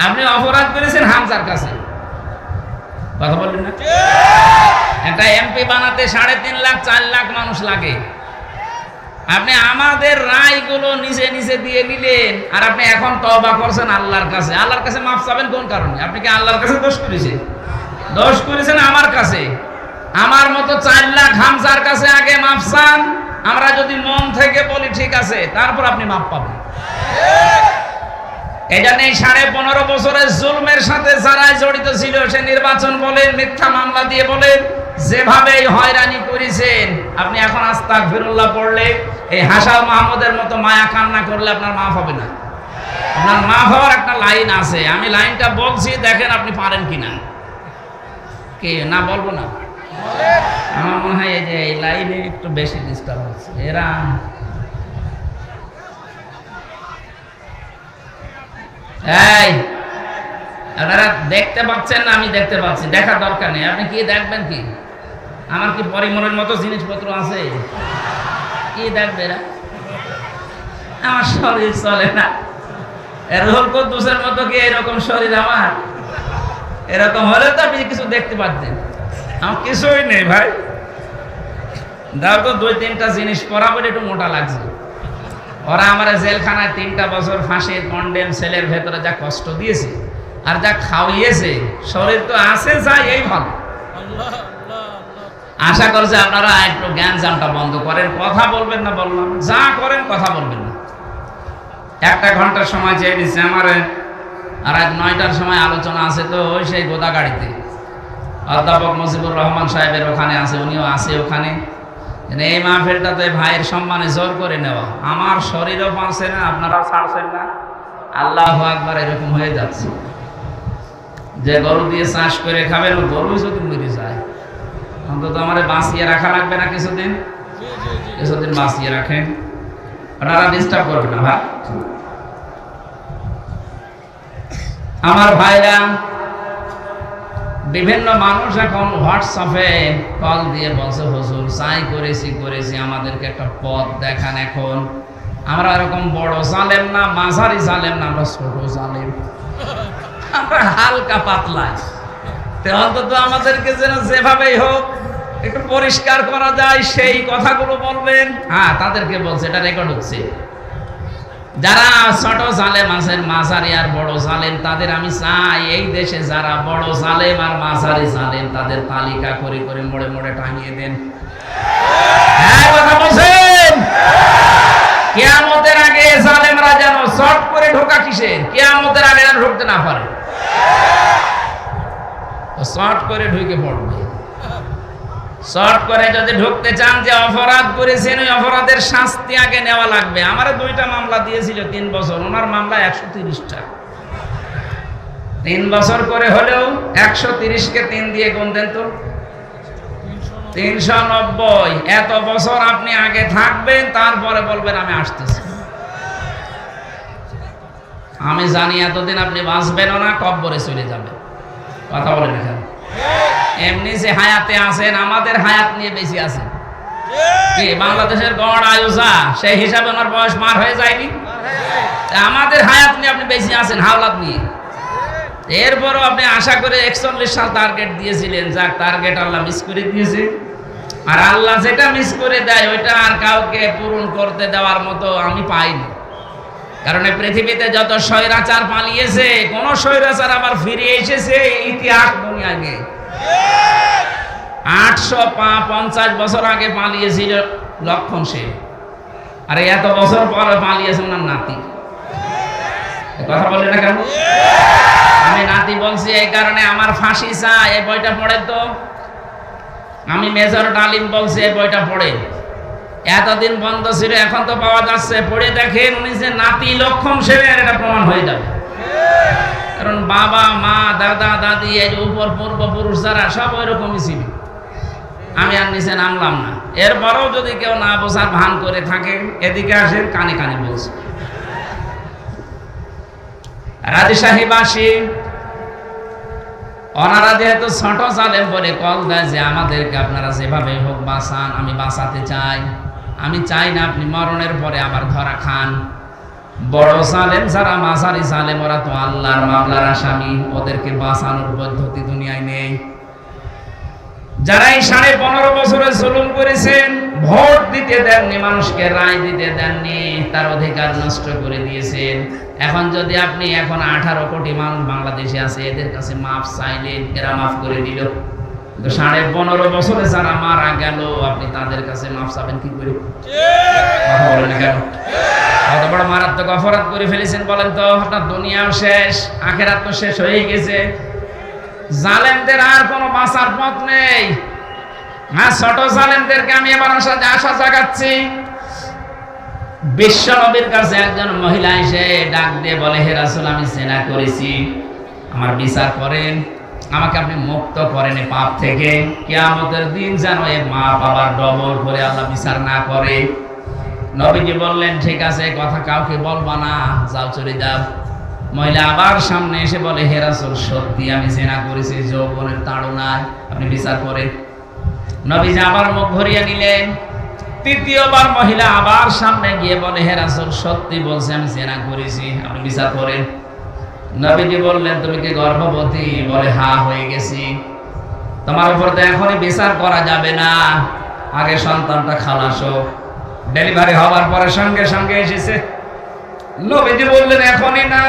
আপনি অপরাধ করেছেন হামজার কাছে। কথা বললেন না? একটা এমপি বানাতে 3.5 লাখ 4 লাখ মানুষ লাগে। আপনি আমাদের রায়গুলো নিজে নিজে দিয়ে নিলেন, আর আপনি এখন তওবা করছেন আল্লাহর কাছে। আল্লাহর কাছে মাফ চাবেন কোন কারণে? আপনি কি আল্লাহর কাছে দোষ করেছেন? দোষ করেছেন আমার কাছে। আমার মতো 4 লাখ হামজার কাছে আগে মাফ চান। আমরা যদি মন থেকে বলি ঠিক আছে, তারপর আপনি মাফ পাবেন। এটা নেই 15.5 বছরের জুলমের সাথে যারা জড়িত ছিল, সে নির্বাচন বলেন, মিথ্যা মামলা দিয়ে বলেন, যেভাবে হয়রানি করেছেন, আপনি এখন আস্তাগফিরুল্লাহ পড়লে, এই হাসান মাহমুদের মতো মায়া কান্না করলে আপনার মাফ হবে না। আপনার মাফ হওয়ার একটা লাইন আছে, আমি লাইনটা বলছি, দেখেন আপনি পারেন কিনা। কে না বলবো না? আমার মনে হয় এই যে এই লাইনে একটু বেশি ডিস্টার্ব হচ্ছে। এরা এই আপনারা দেখতে পাচ্ছেন না? আমি দেখতে পাচ্ছি, দেখার দরকার নেই। আপনি কি দেখবেন? কি আমার কি পরিমলের মতো জিনিসপত্র আছে? কি দেখবে এরা? আমার শরীর চলে না। রুহুল কুদ্দুসের মতো কি এরকম শরীর আমার? এরকম হলে তো আপনি কিছু দেখতে পাচ্ছেন। আমার কিছুই নেই ভাই। দাও তো 2-3টা জিনিস পরাবো, একটু মোটা লাগছে। ওরা আমার জেলখানায় 3টা বছর ফাঁসির কন্ডেম সেলের ভেতরে যা কষ্ট দিয়েছে আর যা খাওয়িয়েছে, শরীর তো আছে যা, এই ভালো। আশা করছে আপনারা একটু জ্ঞান জামটা বন্ধ করেন, কথা বলবেন না। বললাম যা করেন কথা বলবেন না। 1 ঘন্টার সময় চেয়ে দিচ্ছে আমার, আর রাত 9টার সময় আলোচনা আছে। তো ওই সেই গোদাগাড়িতে অধ্যাপক মুজিবুর রহমান সাহেবের ওখানে আছে, উনিও আছে ওখানে। এই মাহফিলটাতে ভাইয়ের সম্মানে জোর করে নেওয়া, আমার শরীরও পারছে না, আপনারাও ছাড়ছেন না। আল্লাহু আকবার, এরকম হয়ে যাচ্ছে যে গরু দিয়ে চাষ করে খাবেন, ও গরু যদি মরে যায়, অন্তত আমার বাঁচিয়ে রাখা লাগবে না কিছুদিন? কিছুদিন বাঁচিয়ে রাখেন, আপনারা ডিস্টার্ব করবেন না ভাই। আমার ভাইরা, বিভিন্ন মানুষ এখন হোয়াটসঅ্যাপে কল দিয়ে বলছে হুজুর চাই করেছি, আমাদেরকে একটা পথ দেখান। এখন আমরা এরকম বড় জালেম না, মাঝারি জালেম না, আমরা ছোট জালেম, আমরা হালকা পাতলা। অন্তত আমাদেরকে যেন যেভাবেই হোক একটু পরিষ্কার করা যায় সেই কথাগুলো বলবেন। হ্যাঁ, তাদেরকে বলছে, এটা রেকর্ড হচ্ছে। যারা ছোট জালেম আছেন, মাঝারি আর বড় জালেম, তাদের আমি চাই এই দেশে যারা বড় জালেম আর মাঝারি জালেম তাদের তালিকা করে করে মোড়ে মোড়ে টাঙিয়ে দেন। হ্যাঁ, কথা বলছেন। কিয়ামতের আগে জালেমরা যেন শর্ট করে ঢোকা কিসের, কিয়ামতের আগে যেন ঢুকতে না পারে, শর্ট করে ঢুকে পড়বে। শর্ট করে যদি ঢুকতে চান, যে অপরাধ করেছেন ওই অপরাধের শাস্তি আগে নেওয়া লাগবে। আমার 2টা মামলা দিয়েছিল 3 বছর, ওনার মামলা 130টা। 3 বছর করে হলেও 130কে 3 দিয়ে গুণ দেন তো 390। এত বছর আপনি আগে থাকবেন, তারপরে বলবেন আমি আসতেছি। আমি জানি এতদিন আপনি বাঁচবেন না, কব্বরে চলে যাবেন। কথা বলেন এখানে। এমনি যে হায়াতে আছেন, আমাদের হায়াত নিয়ে বেশি আছেন। কি বাংলাদেশের গড় আয়ুষা সেই হিসাবে ওনার বয়স মার হয়ে যায়নি? আমাদের হায়াত নিয়ে আপনি বেশি আছেন, হাওলাত নিয়ে। এরপরও আপনি আশা করে 41 সাল টার্গেট দিয়েছিলেন, যাক টার্গেট আল্লাহ মিস করে দিয়েছে। আর আল্লাহ যেটা মিস করে দেয় ওইটা আর কাউকে পূরণ করতে দেওয়ার মতো আমি পাইনি। কারণ এই পৃথিবীতে যত স্বৈরাচার পালিয়েছে, কোন স্বৈরাচার আবার ফিরে এসেছে ইতিহাস দুনিয়ায় নেই। 850 বছর আগে পালিয়েছিল লক্ষণ সেন, আর এত বছর পরে পালিয়েছে ওনার নাতি। কথা বললেন না কেন? আমি নাতি বলছি এই কারণে, আমার ফাঁসি চাই। এই বইটা পড়ে তো। আমি মেজর ডালিম বলছি এই বইটা পড়ে। এতদিন বন্ধ ছিল, এখন তো পাওয়া যাচ্ছে, পড়ে দেখেন। উনি যে নাতি লক্ষণ সেনের, এটা প্রমাণ হয়ে যাবে। কারণ বাবা মা দাদা দাদি এই উপর পূর্বপুরুষ যারা সব ওই রকমই ছিল। আমি আর নিচে নামলাম না। এরপরেও যদি কেউ না বোঝার ভান করে থাকে, এদিকে আসেন, কানে কানে বলছে। রাজশাহীবাসী ওনারা যেহেতু ছোট জালেম বলে কল দেয় যে আমাদেরকে আপনারা যেভাবে হোক বাঁচান, আমি বাঁচাতে চাই। আমি চাই না আপনি মরণের পরে আবার ধরা খান। বড় জালেম যারা মাঝারি জালেম, ওরা তো আল্লাহর মামলার আসামি, ওদেরকে বাঁচানোর পদ্ধতি দুনিয়ায় নেই। যারা এই 15.5 বছরে জুলুম করেছেন, ভোট দিতে দেননি, মানুষকে রায় দিতে দেননি, তার অধিকার নষ্ট করে দিয়েছেন। এখন যদি আপনি 18 কোটি মানুষ বাংলাদেশে আছে, এদের কাছে মাফ চাইলেন, এরা মাফ করে দিল। কিন্তু 15.5 বছরে যারা মারা গেল, আপনি তাদের কাছে মাফ চাবেন কি করে? কথা বলেন না কেন? কত বড় মারাত্মক অপরাধ করে ফেলেছেন বলেন তো। আপনার দুনিয়াও শেষ, আখেরাত তো শেষ হয়ে গেছে। জালেমদের আর কোনো বাঁচার পথ নেই। হ্যাঁ, ছোট জালেমদেরকে আমি এবার আশা জাগাচ্ছি। বিশ্ব নবীর কাছে একজন মহিলা এসে ডাক দিয়ে বলে, হে রাসূল, আমি জিনা করেছি, আমার বিচার করেন, আমাকে আপনি মুক্ত করেন এই পাপ থেকে। কিয়ামতের দিন যেন এই মা বাবার ডবল করে আল্লাহ বিচার না করে। নবীজি বললেন, ঠিক আছে, কথা কাউকে বলবা না, যাও, চলে যাও। মহিলা আবার সামনে এসে বলে, হে রাসূল, সত্যি আমি জিনা করেছি, যৌবনের তাড়নায়, আপনি বিচার করেন। নবীজি আবার মুখ ভরিয়ে নিলেন। তৃতীয়বার মহিলা আবার সামনে গিয়ে বলে, হে রাসূল, সত্যি বলছি, আমি জিনা করেছি, আপনি বিচার করেন। নবীজি বললেন, তুমি কি গর্ভবতী? বলে, হ্যাঁ, হয়ে গেছি। তোমার উপর তো এখনই বিচার করা যাবে না, আগে সন্তানটা খালাস হোক। ডেলিভারি হওয়ার পরে সঙ্গে সঙ্গে এসেছে। নবীজি বললেন, এখনই না,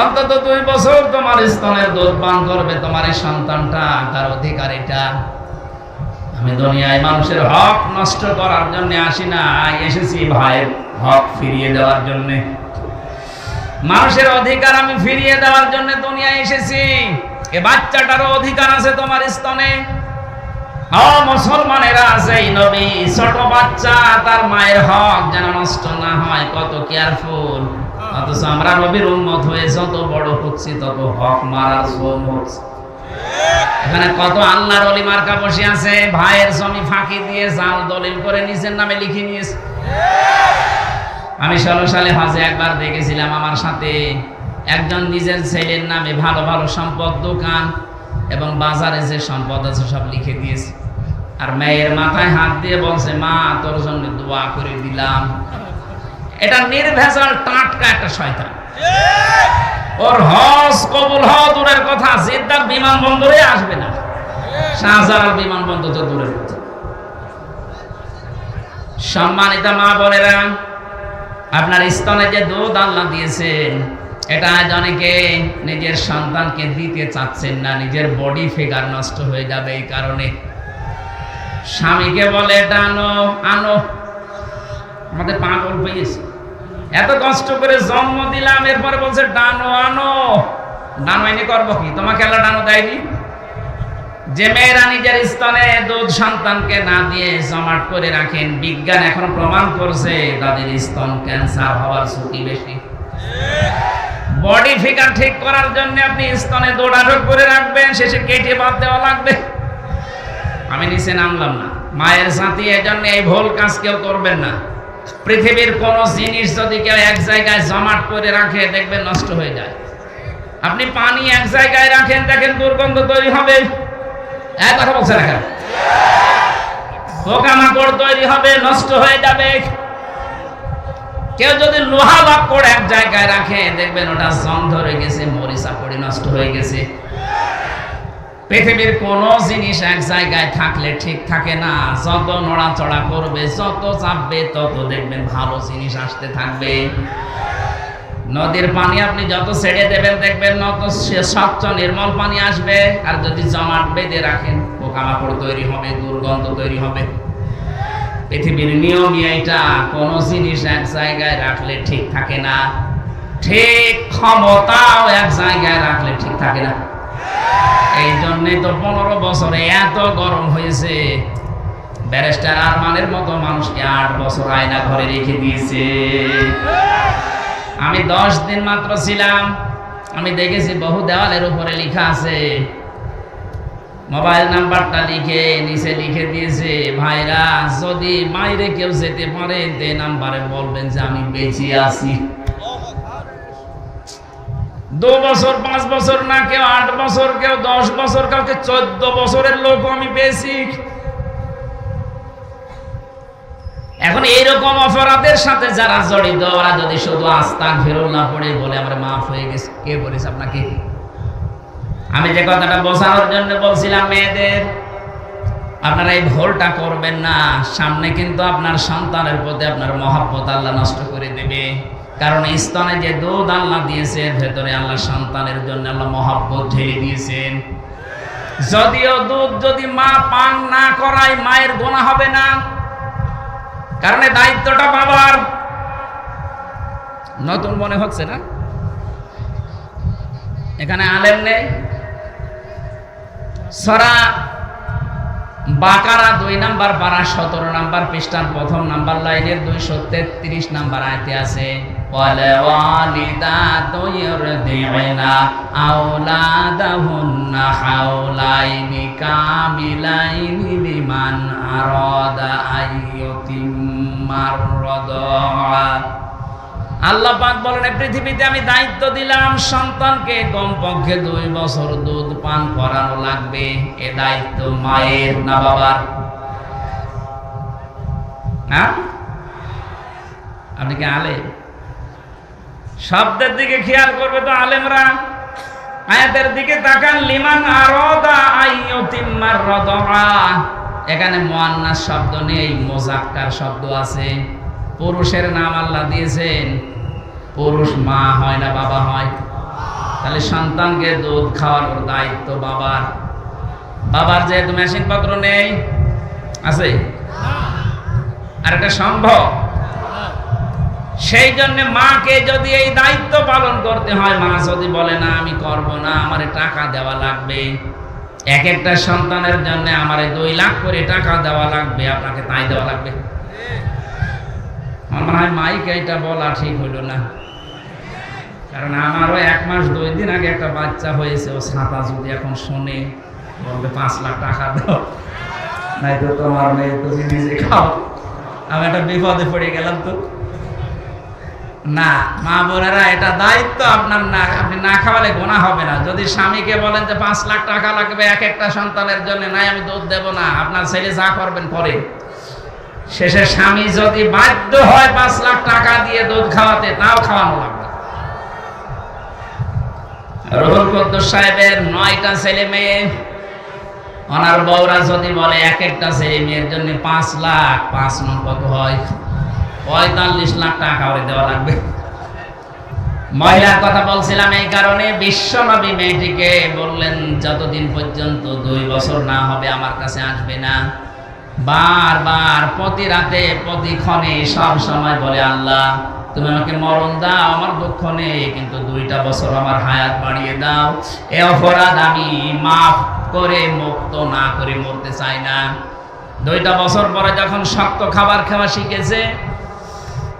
অন্তত 2 বছর তোমার স্তনের দুধ পান করবে তোমার এই সন্তানটা, তার অধিকার এটা। আমি দুনিয়ায় মানুষের হক নষ্ট করার জন্য আসি না, এসেছি ভাইয়ের হক ফিরিয়ে দেওয়ার জন্য। মানুষের অধিকার আমি ফিরিয়ে দেওয়ার জন্য দুনিয়ায় এসেছি। এ বাচ্চাটারও অধিকার আছে তোমার স্তনে। মুসলমানেরা আছে, এই নবী ছোট বাচ্চা, তার মায়ের হক যেন নষ্ট না হয়, কত কেয়ারফুল। অথচ আমরা নবীর উম্মত হয়ে যত বড় হচ্ছি, তত হক মারার শ্রম হচ্ছে। এখানে কত আল্লাহর ওলি মার্কা বসে আছে, ভাইয়ের জমি ফাঁকি দিয়ে জাল দলিল করে নিজের নামে লিখে নিয়েছে। আমি 16 সালে হজে একবার দেখেছিলাম, আমার সাথে একজন নিজের ছেলের নামে ভালো ভালো সম্পদ, দোকান এবং বাজারে যে সম্পদ আছে সব লিখে দিয়েছে। আর মেয়ের মাথায় হাত দিয়ে বলছে, মা, তোর জন্য দোয়া করে দিলাম। এটা নির্ভেজাল টাটকা একটা শয়তান। ওর হজ কবুল হওয়া দূরের কথা, জেদ্দার বিমানবন্দরে আসবে না, শাহজালাল বিমানবন্দর তো দূরের কথা। সম্মানিত মা বোনেরা, আপনার স্তনে যে দুধ আল্লাহ দিয়েছেন, এটা আজ অনেকে নিজের সন্তানকে দিতে চাচ্ছেন না, নিজের বডি ফিগার নষ্ট হয়ে যাবে এই কারণে। স্বামীকে বলে এটা আনো আনো, আমাদের পাগল হয়েছে, এত কষ্ট করে জন্ম দিলাম, এরপরে বলছে ডানো আনো। ডানো এনে করবো কি? তোমাকে আল্লাহ ডানো দেয়নি? যে মেয়েরা নিজের স্তনে দুধ সন্তানকে না দিয়ে জমাট করে রাখেন, বিজ্ঞান এখন প্রমাণ করছে তাদের স্তন ক্যান্সার হওয়ার ঝুঁকি বেশি। বডি ফিগার ঠিক করার জন্য আপনি স্তনে দুধ আটক করে রাখবেন, শেষে কেটে বাদ দেওয়া লাগবে। আমি নিচে নামলাম না, মায়ের সাথে এজন্য এই ভুল কাজ কেউ করবেন না। পৃথিবীর কোন জিনিস যদি কেউ এক জায়গায় জমাট করে রাখে, দেখবেন নষ্ট হয়ে যায়। আপনি পানি এক জায়গায় রাখেন, দেখেন দুর্গন্ধ তৈরি হবে, এক কথা বলছে রাখেন, পোকামাকড় তৈরি হবে, নষ্ট হয়ে যাবে। কেউ যদি লোহা লাকড় এক জায়গায় রাখে, দেখবেন ওটা জং ধরে গেছে, মরিচা পড়ে নষ্ট হয়ে গেছে। পৃথিবীর কোন জিনিস এক জায়গায় থাকলে ঠিক থাকে না, যত নড়াচড়া করবে, যত চাপবে, তত দেখবেন ভালো জিনিস আসতে থাকবে। নদীর পানি আপনি যত ছেড়ে দেবেন, দেখবেন নত স্বচ্ছ নির্মল পানি আসবে। আর যদি জমাট বেঁধে রাখেন, পোকামাকড় তৈরি হবে, দুর্গন্ধ তৈরি হবে। পৃথিবীর নিয়মই এইটা, কোন জিনিস এক জায়গায় রাখলে ঠিক থাকে না, ঠিক ক্ষমতাও এক জায়গায় রাখলে ঠিক থাকে না। এই জন্যই তো 15 বছরে এত গরম হয়েছে। ব্যারিস্টার আরমানের মতো মানুষকে 8 বছর আয়না ঘরে রেখে দিয়েছে। আমি 10 দিন মাত্র ছিলাম, আমি দেখেছি বহু দেওয়ালের উপরে লেখা আছে, মোবাইল নাম্বারটা লিখে নিচে লিখে দিয়েছে, ভাইরা যদি বাইরে কেউ যেতে পারে, তে নাম্বারে বলবেন যে আমি বেঁচে আছি। 2 বছর 5 বছর না, কেউ 8 বছর, কেউ 10 বছর, কাউকে 14 বছরের লোক আমি পেয়েছি। এখন এইরকম অপরাধের সাথে যারা জড়িত, ওরা যদি শুধু আস্তাগফিরুল্লাহ পড়ে বলে আমার মাফ হয়ে গেছে, কে বলেছে আপনাকে? আমি যে কথাটা বোঝানোর জন্য বলছিলাম, মেয়েদের আপনারা এই ভুলটা করবেন না। সামনে কিন্তু আপনার সন্তানের প্রতি আপনার মহব্বত আল্লাহ নষ্ট করে দেবে। কারণ স্তনে যে দুধ আল্লাহ দিয়েছে, ভেতরে আল্লাহ সন্তানের জন্য আল্লাহ মহব্বত ঢেলে দিয়েছেন। যদিও দুধ যদি মা পান না করায়, মায়ের গোনা হবে না, কারণ এই দায়িত্বটা বাবার। নতুন মনে হচ্ছে না? এখানে আলেম নেই? সূরা বাকারা 2 নাম্বার পারা 17 নাম্বার পৃষ্ঠার 1ম নাম্বার লাইনের 233 নাম্বার আয়াতে আছে, ওয়ালা ওয়ালিদাতু ইরদি'না আওলাদাহুন্না হাওলাইনি কামিলাইনি লিমান আরাদা আইয়ুতিম্মার রাদা। আল্লাহ পাক বলেন, পৃথিবীতে আমি দায়িত্ব দিলাম সন্তানকে কমপক্ষে 2 বছর দুধ পান করানো লাগবে। এ দায়িত্ব মায়ের না বাবার? হ্যাঁ, আপনি কি আলেম? শব্দের দিকে খেয়াল করবে তো আলেমরা। আয়াতের দিকে তাকান, লিমান আরাদা আইয়ুতিম্মার রাদা। এখানে মুআন্নাস শব্দ নেই, মুযাক্কার শব্দ আছে। পুরুষের নাম আল্লাহ দিয়েছেন, পুরুষ মা হয় না বাবা হয়? তাহলে সন্তানকে দুধ খাওয়ানোর দায়িত্ব বাবার। বাবার যেহেতু মেশিন পত্র নেই, আছে? আর এটা সম্ভব? সেই জন্য মাকে যদি এই দায়িত্ব পালন করতে হয়, মা যদি বলে না আমি করব না, আমারে টাকা দেওয়া লাগবে, এক একটা সন্তানের জন্য আমারে 2 লাখ করে টাকা দেওয়া লাগবে, আপনাকে তাই দেওয়া লাগবে। আমার মনে হয় মাইকে এটা বলা ঠিক হইল না, কারণ আমারও 1 মাস 2 দিন আগে একটা বাচ্চা হয়েছে। ও ছাতা যদি এখন শোনে, বলবে 5 লাখ টাকা দাও, নাই তো তোমার মেয়ে তুমি নিজে খাও। আমি একটা বিপদে পড়ে গেলাম। তো না, মা বোনেরা, এটা দায়িত্ব আপনার না। আপনি না খাওয়ালে গোনা হবে না। যদি স্বামীকে বলেন যে 5 লাখ টাকা লাগবে এক একটা সন্তানের জন্য, নাই আমি দুধ দেব না, আপনার ছেলে যা করবেন করে। শেষে স্বামী যদি বাধ্য হয় 5 লাখ টাকা দিয়ে দুধ খাওয়াতে, তাও খাওয়ানো লাগবে। রুহুল কুদ্দুস সাহেবের 9টা ছেলে মেয়ে। ওনার বউরা যদি বলে এক একটা ছেলে মেয়ের জন্য 5 লাখ, 5 নং কত হয়? 45 লাখ টাকা করে দেওয়া লাগবে। মহিলার কথা বলছিলাম এই কারণে, বিশ্বনবী মেয়েটিকে বললেন যতদিন পর্যন্ত 2 বছর না হবে আমার কাছে আসবে না। বারবার প্রতি রাতে প্রতি ক্ষণে সব সময় বলে, আল্লাহ তুমি আমাকে মরণ দাও, আমার দুঃখ নেই, কিন্তু 2টা বছর আমার হায়াত বাড়িয়ে দাও। এই অপরাধ আমি মাফ করে মুক্ত না করে মরতে চাই না। 2টা বছর পরে যখন শক্ত খাবার খাওয়া শিখেছে,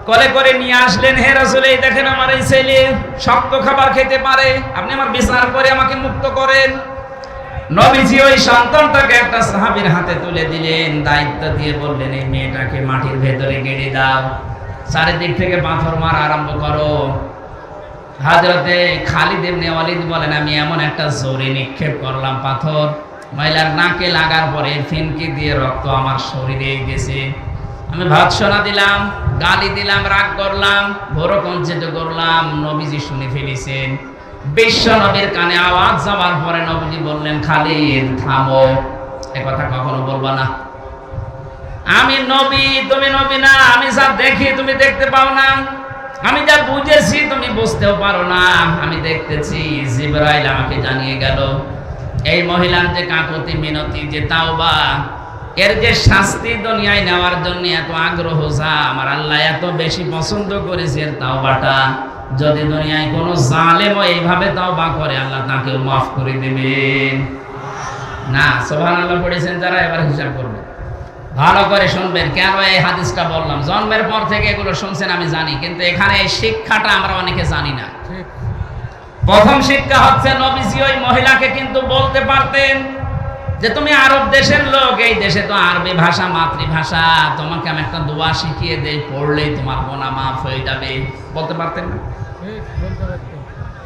কোলে করে নিয়ে আসলেন, হে রাসূল এই দেখেন আমার এই ছেলে শক্ত খাবার খেতে পারে, আপনি আমার বিচার করে আমাকে মুক্ত করেন। নবীজি ওই সন্তানটাকে একটা সাহাবীর হাতে তুলে দিলেন, দায়িত্ব দিয়ে বললেন এই মেয়েটাকে মাটির ভেতরে গেড়ে দাও, চারিদিক থেকে পাথর মারা আরম্ভ করো। হযরতে খালিদ ইবনে ওয়ালিদ বলেন, আমি এমন একটা জোরে নিক্ষেপ করলাম পাথর, মহিলার নাকে লাগার পরে ফিনকি দিয়ে রক্ত আমার শরীরে গেছে। আমি ভৎসনা দিলাম, গালি দিলাম, রাগ করলাম, বড় কঞ্চিত করলাম, নবীজি শুনে ফেলেছেন। বিশ্ব নবীর কানে আওয়াজ যাওয়ার পরে নবীজি বললেন, খালিদ থামো, এ কথা কখনো বলবা না। আমি নবী, তুমি নবী না। আমি যা দেখি তুমি দেখতে পাও না, আমি যা বুঝেছি তুমি বুঝতেও পারো না। আমি দেখতেছি জিবরাইল আমাকে জানিয়ে গেল এই মহিলার যে কাকুতি মিনতি, যে তাওবা, এর যে শাস্তি দুনিয়ায় নেওয়ার জন্য এত আগ্রহ, যা আমার আল্লাহ এত বেশি পছন্দ করেছে এর তাওবাটা, যদি দুনিয়ায় কোনো জালেম এইভাবে তাওবা করে আল্লাহ তাকেও মাফ করে দেবেন না। সুবহানাল্লাহ পড়েছেন যারা, এবার হিসাব করবেন, ভালো করে শুনবেন। কেন এই হাদিসটা বললাম? জন্মের পর থেকে এগুলো শুনছেন আমি জানি, কিন্তু এখানে এই শিক্ষাটা আমরা অনেকে জানি না। প্রথম শিক্ষা হচ্ছে, নবীজি ওই মহিলাকে কিন্তু বলতে পারতেন যে তুমি আরব দেশের লোক, এই দেশে তো আরবি ভাষা মাতৃভাষা, তোমাকে আমি একটা দোয়া শিখিয়ে দেই, পড়লেই তোমার গুনাহ মাফ হয়ে যাবে। বলতে পারতেন না?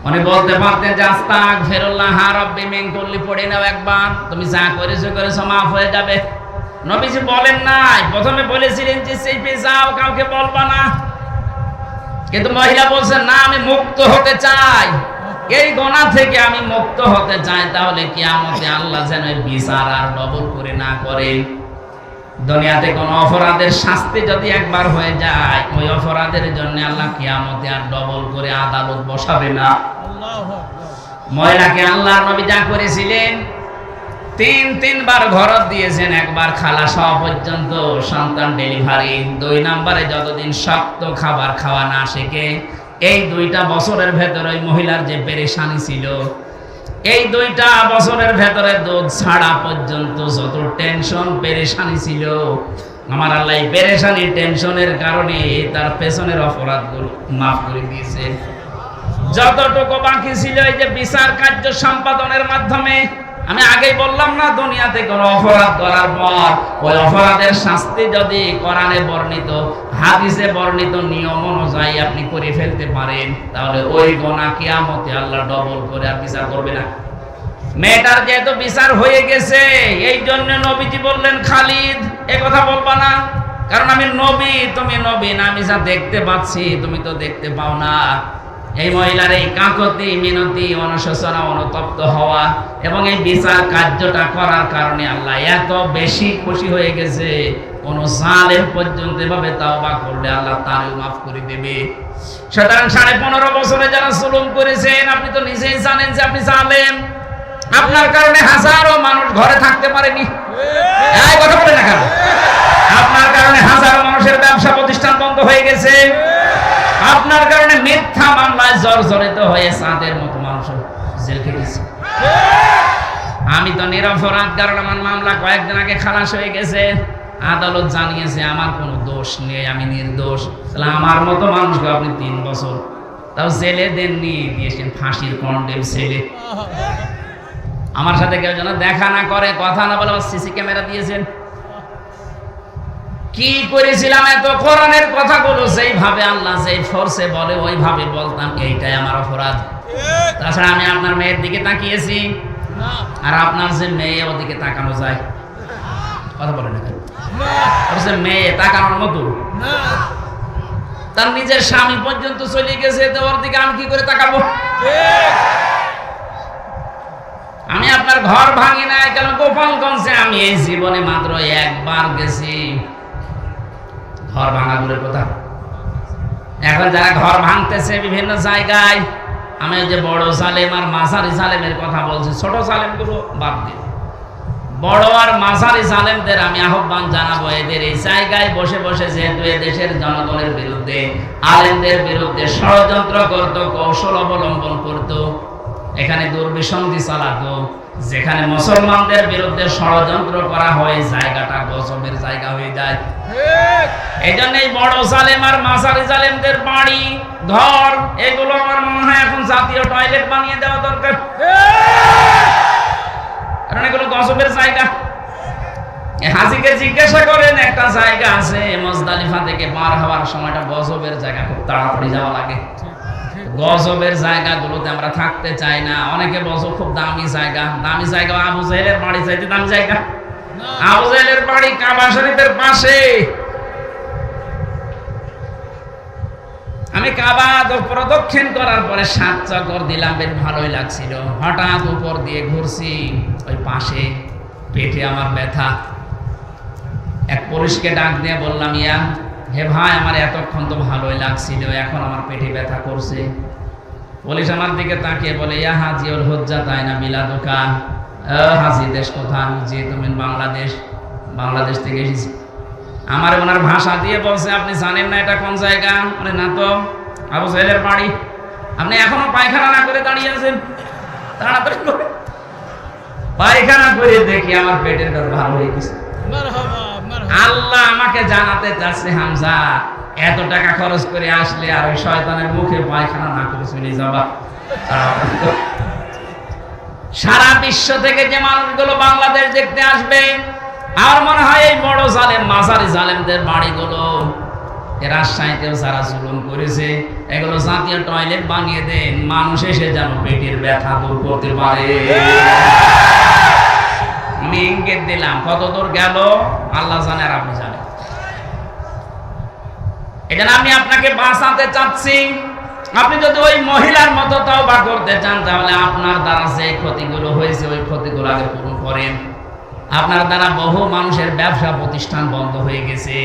উনি বলতে পারতেন যে আস্তাগফিরুল্লাহ রাব্বি মিন কুল্লি, পড়ে নাও একবার, তুমি যা করেছো মাফ হয়ে যাবে। নবীজি বলেন নাই, প্রথমে বলেছিলেন যে চেপে যাও, কাউকে বলবা না, কিন্তু মহিলা বলছেন না, আমি মুক্ত হতে চাই, এই গুনাহ থেকে আমি মুক্ত হতে চাই। তাহলে কিয়ামতে আল্লাহ যেন বিচার আর ডবল করে না করে। দুনিয়াতে কোন অপরাধের শাস্তি যদি একবার হয়ে যায়, ওই অপরাধের জন্য আল্লাহ কিয়ামতে আর ডবল করে আদালত বসাবে না। মহিলাকে আল্লাহর নবী যা করেছিলেন, 3বার ঘরত দিয়েছেন, একবার খালাস হওয়া পর্যন্ত সন্তান ডেলিভারি, 2 নম্বরে যতদিন শক্ত খাবার খাওয়া না শেখে। এই 2টা বছরের ভেতরে ওই মহিলার যে পেরেশানি ছিল, এই 2টা বছরের ভেতরে দুধ ছাড়া পর্যন্ত যত টেনশন পেরেশানি ছিল, আমার আল্লাহ এই পেরেশানি টেনশনের কারণে তার পেছনের অপরাধগুলো মাফ করে দিয়েছে। যতটুকু বাকি ছিল এই যে বিচার কার্য সম্পাদনের মাধ্যমে, আমি আগেই বললাম না, দুনিয়াতে কোন অপরাধ করার পর ওই অপরাধের শাস্তি যদি কোরআনে বর্ণিত, হাদিসে বর্ণিত নিয়ম অনুযায়ী আপনি করে ফেলতে পারেন, তাহলে ওই গুনাহ কিয়ামতে আল্লাহ ডবল করে আর বিচার করবে না। মেয়েটার যেহেতু বিচার হয়ে গেছে, এই জন্য নবীজি বললেন, খালিদ এ কথা বলবা না, কারণ আমি নবী, তুমি নবী না, আমি যা দেখতে পাচ্ছি তুমি তো দেখতে পাও না। এই মহিলার এই কাকুতি মিনতি, অনুশোচনা, অনুতপ্ত হওয়া এবং এই বিচার কার্যটা করার কারণে আল্লাহ এত বেশি খুশি হয়ে গেছে, কোন জালেম পর্যন্ত এভাবে তাওবা করলে আল্লাহ তারও মাফ করে দেবে। সুতরাং 15.5 বছরে যারা জুলুম করেছেন, আপনি তো নিজেই জানেন যে আপনি জালেম। আপনার কারণে হাজারো মানুষ ঘরে থাকতে পারেনি, এই কথা বলে না কেন? আপনার কারণে হাজারো মানুষের ব্যবসা প্রতিষ্ঠান বন্ধ হয়ে গেছে, আপনার কারণে মিথ্যা মামলায় জর্জরিত হয়ে সাদের মতো মানুষ জেল খেটেছে। আমি তো নিরপরাধ, কারণ আমার মামলা কয়েকদিন আগে খালাস হয়ে গেছে, আদালত জানিয়েছে আমার কোনো দোষ নেই, আমি নির্দোষ। তাহলে আমার মতো মানুষকে আপনি 3 বছর তাও জেলে দেননি, দিয়েছেন ফাঁসির কন্ডেম ছেলে। আমার সাথে কেউ যেন দেখা না করে, কথা না বলে, সিসি ক্যামেরা দিয়েছেন। কি করেছিলাম? এত কোরআনের কথাগুলো যেইভাবে আল্লাহ যেই ফোর্সে বলে ওইভাবে বলতাম, এইটাই আমার অপরাধ। তাছাড়া আমি আপনার মেয়ের দিকে তাকিয়েছি, আর আপনার যে মেয়ে ওদিকে তাকানো যায়? কথা বলে না কেন? মেয়ে তাকানোর মতো? তার নিজের স্বামী পর্যন্ত চলে গেছে, তো ওর দিকে আমি কি করে তাকাবো? আমি আপনার ঘর ভাঙি নাই, কারণ গোপালগঞ্জে আমি এই জীবনে মাত্র একবার গেছি। ঘর ভাঙা দূরের কথা, এখন যারা ঘর ভাঙতেছে বিভিন্ন জায়গায়, আমি ওই যে বড় জালেম আর মাঝারি জালেমের কথা বলছি, ছোট জালেমগুলো বাদ দিন, বড় আর মাঝারি জালেমদের আমি আহ্বান জানাবো, এদের এই জায়গায় বসে বসে যেহেতু দেশের জনগণের বিরুদ্ধে, আলেমদের বিরুদ্ধে ষড়যন্ত্র করত, কৌশল অবলম্বন করত, এখানে দুর্বিসন্ধি চালাতো, যেখানে মুসলমানদের বিরুদ্ধে ষড়যন্ত্র করা হয় জায়গাটা গজবের জায়গা হয়ে যায়। এই জন্য এই বড় জালেম আর মাঝারি জালেমদের বাড়ি ঘর এগুলো আমার মনে হয় এখন জাতীয় টয়লেট বানিয়ে দেওয়া দরকার, কারণ এগুলো গজবের জায়গা। হাজিকে জিজ্ঞাসা করেন, একটা জায়গা আছে মুজদালিফা থেকে পার হওয়ার সময়টা গজবের জায়গা, খুব তাড়াতাড়ি যাওয়া লাগে। গজবের জায়গাগুলোতে আমরা থাকতে চাই না। অনেকে বলছো খুব দামি জায়গা, দামি জায়গা আবু জাহেলের বাড়ি চাইতে দামি জায়গা। আবু জাহেলের বাড়ি কাবা শরীফের পাশে। আমি কাবা প্রদক্ষিণ করার পরে 7 চক্কর দিলাম, বেশ ভালোই লাগছিল। হঠাৎ উপর দিয়ে ঘুরছি, ওই পাশে পেটে আমার ব্যথা। এক পুরুষকে ডাক দিয়ে বললাম, ইয়া হে ভাই, আমার এতক্ষণ তো ভালোই লাগছিল, এখন আমার পেটে ব্যথা করছে। পুলিশ আমার দিকে তাকিয়ে বলে, ইয়া হাজি ওল হজ্জা তাই না মিলাদুকা। হাজি দেশ কোথায়? জি তুমি বাংলাদেশ থেকে এসেছি। আমার ওনার ভাষা দিয়ে বলছে, আপনি জানেন না এটা কোন জায়গা? মানে না তো, আবু জাহেলের বাড়ি। আপনি এখনো পায়খানা না করে দাঁড়িয়ে আছেন? তাড়াতাড়ি করে পায়খানা করে দেখি আমার পেটের ব্যথা ভালো হয়ে গেছে। আল্লাহ আমাকে জানাতে চাচ্ছে, হামজা এত টাকা খরচ করে আসলে আর ওই শয়তানের মুখে পায়খানা না করে চলে যাবা। সারা বিশ্ব থেকে যে মানুষগুলো বাংলাদেশ দেখতে আসবে, আমার মনে হয় এই বড় জালেম মাঝারি জালেমদের বাড়িগুলো, রাজশাহীতেও যারা জুলুম করেছে, এগুলো জাতীয় টয়লেট বানিয়ে দেন, মানুষ এসে যেন পেটের ব্যথা দূর করতে পারে। আমি ইঙ্গিত দিলাম, কত দূর গেল আল্লাহ জানে আর আপনি জানেন। এজন্য আমি আপনাকে বাঁচাতে চাচ্ছি। আপনি যদি ওই মহিলার মতো তওবা করতে চান, তাহলে আপনার দ্বারা যে ক্ষতিগুলো হয়েছে ওই ক্ষতিগুলো আগে পূরণ করেন। আপনার দ্বারা বহু মানুষের ব্যবসা প্রতিষ্ঠান বন্ধ হয়ে গেছে।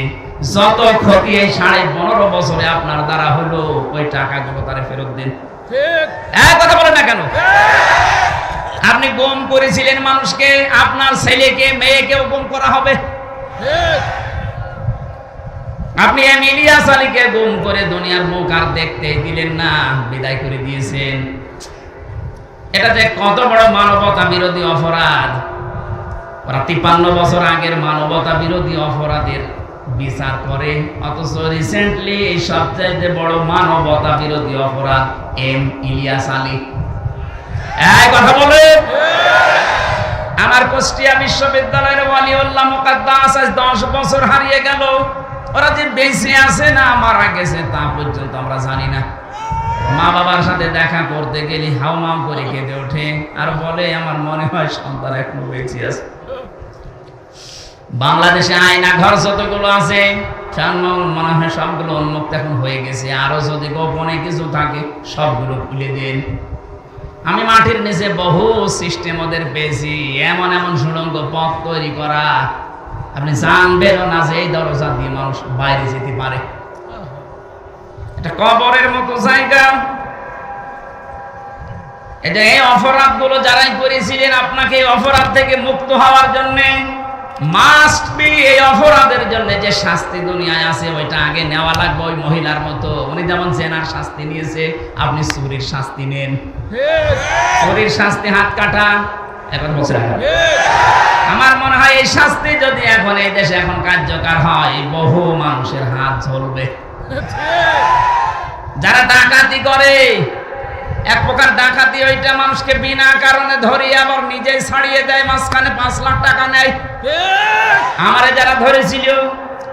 যত ক্ষতি এই 15.5 বছরে আপনার দ্বারা হলো, ওই টাকাগুলো তারা ফেরত দিন। ঠিক কথা বলেন না কেন? আপনি গুম করেছিলেন মানুষকে, আপনার ছেলেকে মেয়েকেও গুম করা হবে। আপনি ইলিয়াস আলীকে গুম করে দুনিয়ার মুখ আর দেখতে দিলেন না, বিদায় করে দিয়েছেন। এটা যে কত বড় মানবতা বিরোধী অপরাধ। 53 বছর আগের মানবতা বিরোধী অপরাধের বিচার করে, অথচ রিসেন্টলি এই সবচাইতে বড় মানবতা বিরোধী অপরাধ ইলিয়াস আলী। এই কথা বলে আমার কুষ্টিয়া বিশ্ববিদ্যালয়ের ওয়ালিউল্লাহ মুকাদ্দাস আজ 10 বছর হারিয়ে গেল। ওরা যে বেঁচে আছে না মারা গেছে তা পর্যন্ত আমরা জানি না। মা বাবার সাথে দেখা করতে গেলে হাউমাউ করে কেঁদে ওঠে আর বলে, আমার মনে হয় সন্তান এখনো বেঁচে আছে। বাংলাদেশে আয়না ঘর যতগুলো আছে মনে হয় সবগুলো উন্মুক্ত এখন হয়ে গেছে। আরো যদি গোপনে কিছু থাকে সবগুলো খুলে দেন। আমি মাটির নিচে বহু সিস্টেম ওদের পেয়েছি, এমন এমন সুড়ঙ্গ পথ তৈরি করা, আপনি জানবেনও না যে এই দরজা দিয়ে মানুষ বাইরে যেতে পারে। এটা কবরের মতো জায়গা। এটা এই অপরাধগুলো যারাই করেছিলেন, আপনাকে এই অপরাধ থেকে মুক্ত হওয়ার জন্য মাস্ট বি এই অপরাধের জন্য যে শাস্তি দুনিয়ায় আছে ওইটা আগে নেওয়া লাগবে। ওই মহিলার মতো উনি যেমন জেনার শাস্তি নিয়েছে, আপনি চুরির শাস্তি নেন। চুরির শাস্তি হাত কাটা, এখন বছর আমার মনে হয় এই শাস্তি যদি এখন এই দেশে এখন কার্যকর হয়, বহু মানুষের হাত ঝলবে। যারা ডাকাতি করে, এক প্রকার ডাকাতি, ওইটা মানুষকে বিনা কারণে ধরিয়ে আবার নিজেই ছাড়িয়ে দেয়, মাঝখানে 5 লাখ টাকা নেয়। আমারে যারা ধরেছিল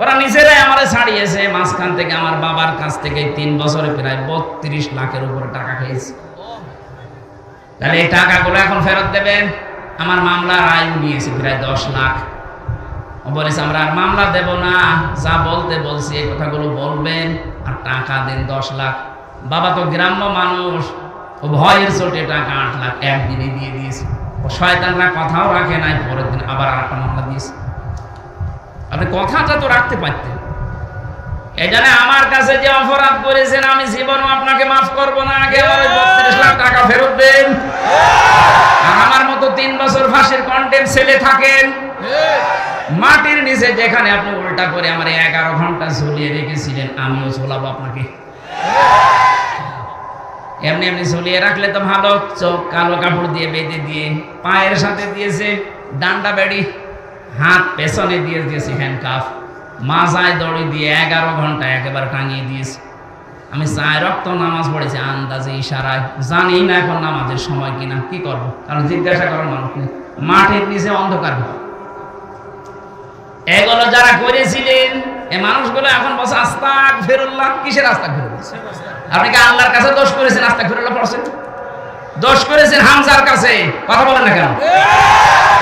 ওরা নিজেরাই আমারে ছাড়িয়েছে, মাঝখান থেকে আমার বাবার কাছ থেকে 3 বছরে প্রায় 32 লাখের উপরে টাকা খেয়েছে। তাহলে এই টাকাগুলো এখন ফেরত দেবেন। আমার মামলার আয়ু নিয়েছে প্রায় 10 লাখ। বলেছে আমরা আর মামলা দেব না, যা বলতে বলছি এই কথাগুলো বলবেন আর টাকা দেন 10 লাখ। বাবা তো গ্রাম্য মানুষ, ও ভয়ের চোটে টাকা 8 লাখ একদিনে দিয়ে দিয়েছে। শয়তানরা কথাও রাখে নাই, পরের দিন আবার আরেকটা মামলা দিয়েছে। আপনি কথাটা তো রাখতে পারতেন। এই জন্য আমার কাছে যে অপরাধ করেছেন আমি জীবনও আপনাকে মাফ করব না, আগে আমার 32 লাখ টাকা ফেরত দেন। আর আমার মতো 3 বছর ফাঁসির কন্টেন্ট ছেলে থাকেন মাটির নিচে, যেখানে আপনি উল্টা করে আমার 11 ঘন্টা ঝুলিয়ে রেখেছিলেন, আমিও ঝোলাবো আপনাকে। এমনি এমনি ঝুলিয়ে রাখলে তো ভালো, চোখ কালো কাপড় দিয়ে বেঁধে দিয়ে, পায়ের সাথে দিয়েছে ডান্ডা বেড়ি, হাত পেছনে দিয়ে দিয়েছে হ্যান্ডকাফ, মাজায় দড়ি দিয়ে 11 ঘন্টা একেবারে টাঙিয়ে দিয়েছে। আমি চায় রক্ত নামাজ পড়েছি আন্দাজে, ইশারায়, জানি না এখন নামাজের সময় কিনা, কি করব, কারণ জিজ্ঞাসা করার মানুষ নেই, মাটির নিচে অন্ধকার। এগুলো যারা করেছিলেন এই মানুষগুলো এখন বসে আস্তাগফিরুল্লাহ। কিসের আস্তাগফিরুল্লাহ? আপনি কি আল্লাহর কাছে দোষ করেছেন আস্তাগফিরুল্লাহ পড়ছেন? দোষ করেছেন হামজার কাছে, কথা বলেন না কেন?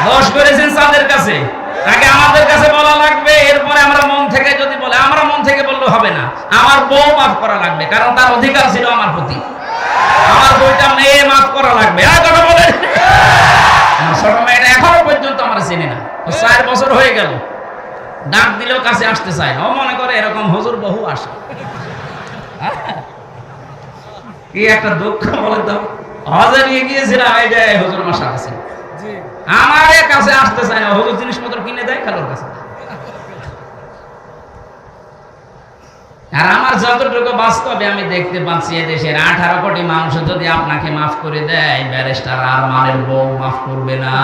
দোষ করেছেন সাদের কাছে, তাকে আমাদের কাছে বলা লাগবে। এরপরে আমরা মন থেকে যদি বলে, আমরা মন থেকে বললে হবে না, আমার বউ মাফ করা লাগবে, কারণ তার অধিকার ছিল আমার প্রতি। আমার বউটা মেয়ে মাফ করা লাগবে। আর কথা বলেন, ছোট মেয়েটা এখনো পর্যন্ত আমরা চিনি না, 4 বছর হয়ে গেল, ডাক দিলেও কাছে আসতে চায় না। ও মনে করে এরকম হুজুর বহু আসে। কি একটা দুঃখ বলে তো, হজে নিয়ে গিয়েছিলাম, এই যে হুজুর মাসা আছে, আমার কাছে আসতে চায় না, হুজুর জিনিসপত্র কিনে দেয় খালোর কাছে। আর আমার যতটুকু বাস্তবে আমি দেখতে পাচ্ছি, এদেশের 18 কোটি মানুষ যদি আপনাকে মাফ করে দেয়, ব্যারিস্টার আর মানের বউ মাফ করবে না।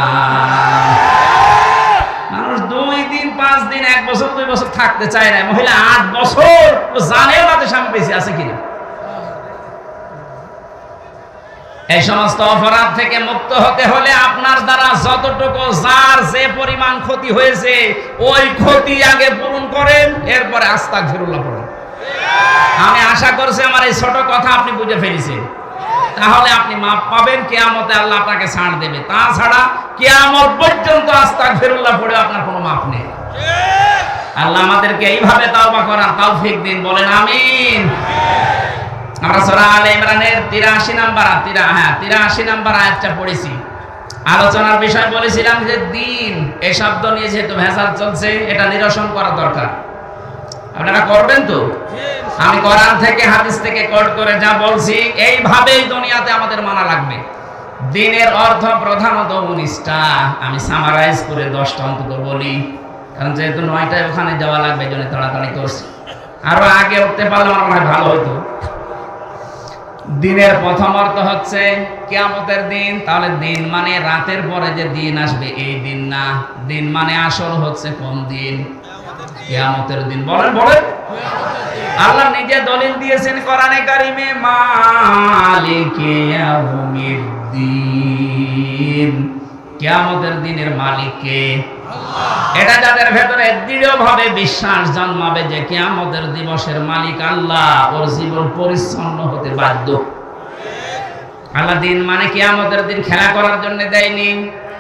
মানুষ 2 দিন 5 দিন 1 বছর 2 বছর থাকতে চায় না, মহিলা 8 বছর জানেও না স্বামী বেঁচে আছে কিনা। এই সমস্ত অপরাধ থেকে মুক্ত হতে হলে আপনার দ্বারা যতটুকু, যার যে পরিমাণ ক্ষতি হয়েছে, ওই ক্ষতি আগে পূরণ করেন, এরপরে আস্তাগফিরুল্লাহ পড়েন। আমি আশা করছি আমার এই ছোট কথা আপনি বুঝে ফেলেছেন, তাহলে আপনি মাপ পাবেন, কিয়ামতে আল্লাহ আপনাকে ছাড় দেবে। তাছাড়া কিয়ামত পর্যন্ত আস্তাগফিরুল্লাহ পড়ে আপনার কোনো মাপ নেই। আল্লাহ আমাদেরকে এইভাবে তাওবা করার তৌফিক দিন, বলেন আমিন। আমরা সূরা আলে ইমরানের 83 নাম্বার আয়াতটা পড়েছি। আলোচনার বিষয় বলেছিলাম যে দিন এই শব্দ নিয়ে যেহেতু ভেজাল চলছে, এটা নিরসন করা দরকার। আপনারা করবেন তো? আমি কোরআন থেকে হাদিস থেকে কোট করে যা বলছি, এইভাবেই দুনিয়াতে আমাদের মানা লাগবে। দিনের অর্থ প্রধানত 19টা, আমি সামারাইজ করে 10টা অন্তত বলি, কারণ যেহেতু 9টায় ওখানে যাওয়া লাগবে, জন্য তাড়াতাড়ি করছি। আরো আগে উঠতে পারলে আমার মনে হয় ভালো হতো। দিনের প্রথম অর্থ হচ্ছে কিয়ামতের দিন। তাহলে দিন মানে রাতের পরে যে দিন আসবে এই দিন না, দিন মানে আসল হচ্ছে কোন দিন? কিয়ামতের দিন। বলেন বলেন। আল্লাহ নিজে দলিল দিয়েছেন কোরআনে কারিমে, মালিকি ইয়াউমিদ্দিন, কিয়ামতের দিনের মালিক কে? এটা যাদের ভেতরে দৃঢ়ভাবে বিশ্বাস জন্মাবে যে কিয়ামতের দিবসের মালিক আল্লাহ, ওর জীবন পরিচ্ছন্ন হতে বাধ্য। আল্লাহ দিন মানে কিয়ামতের দিন খেলা করার জন্য দেয়নি।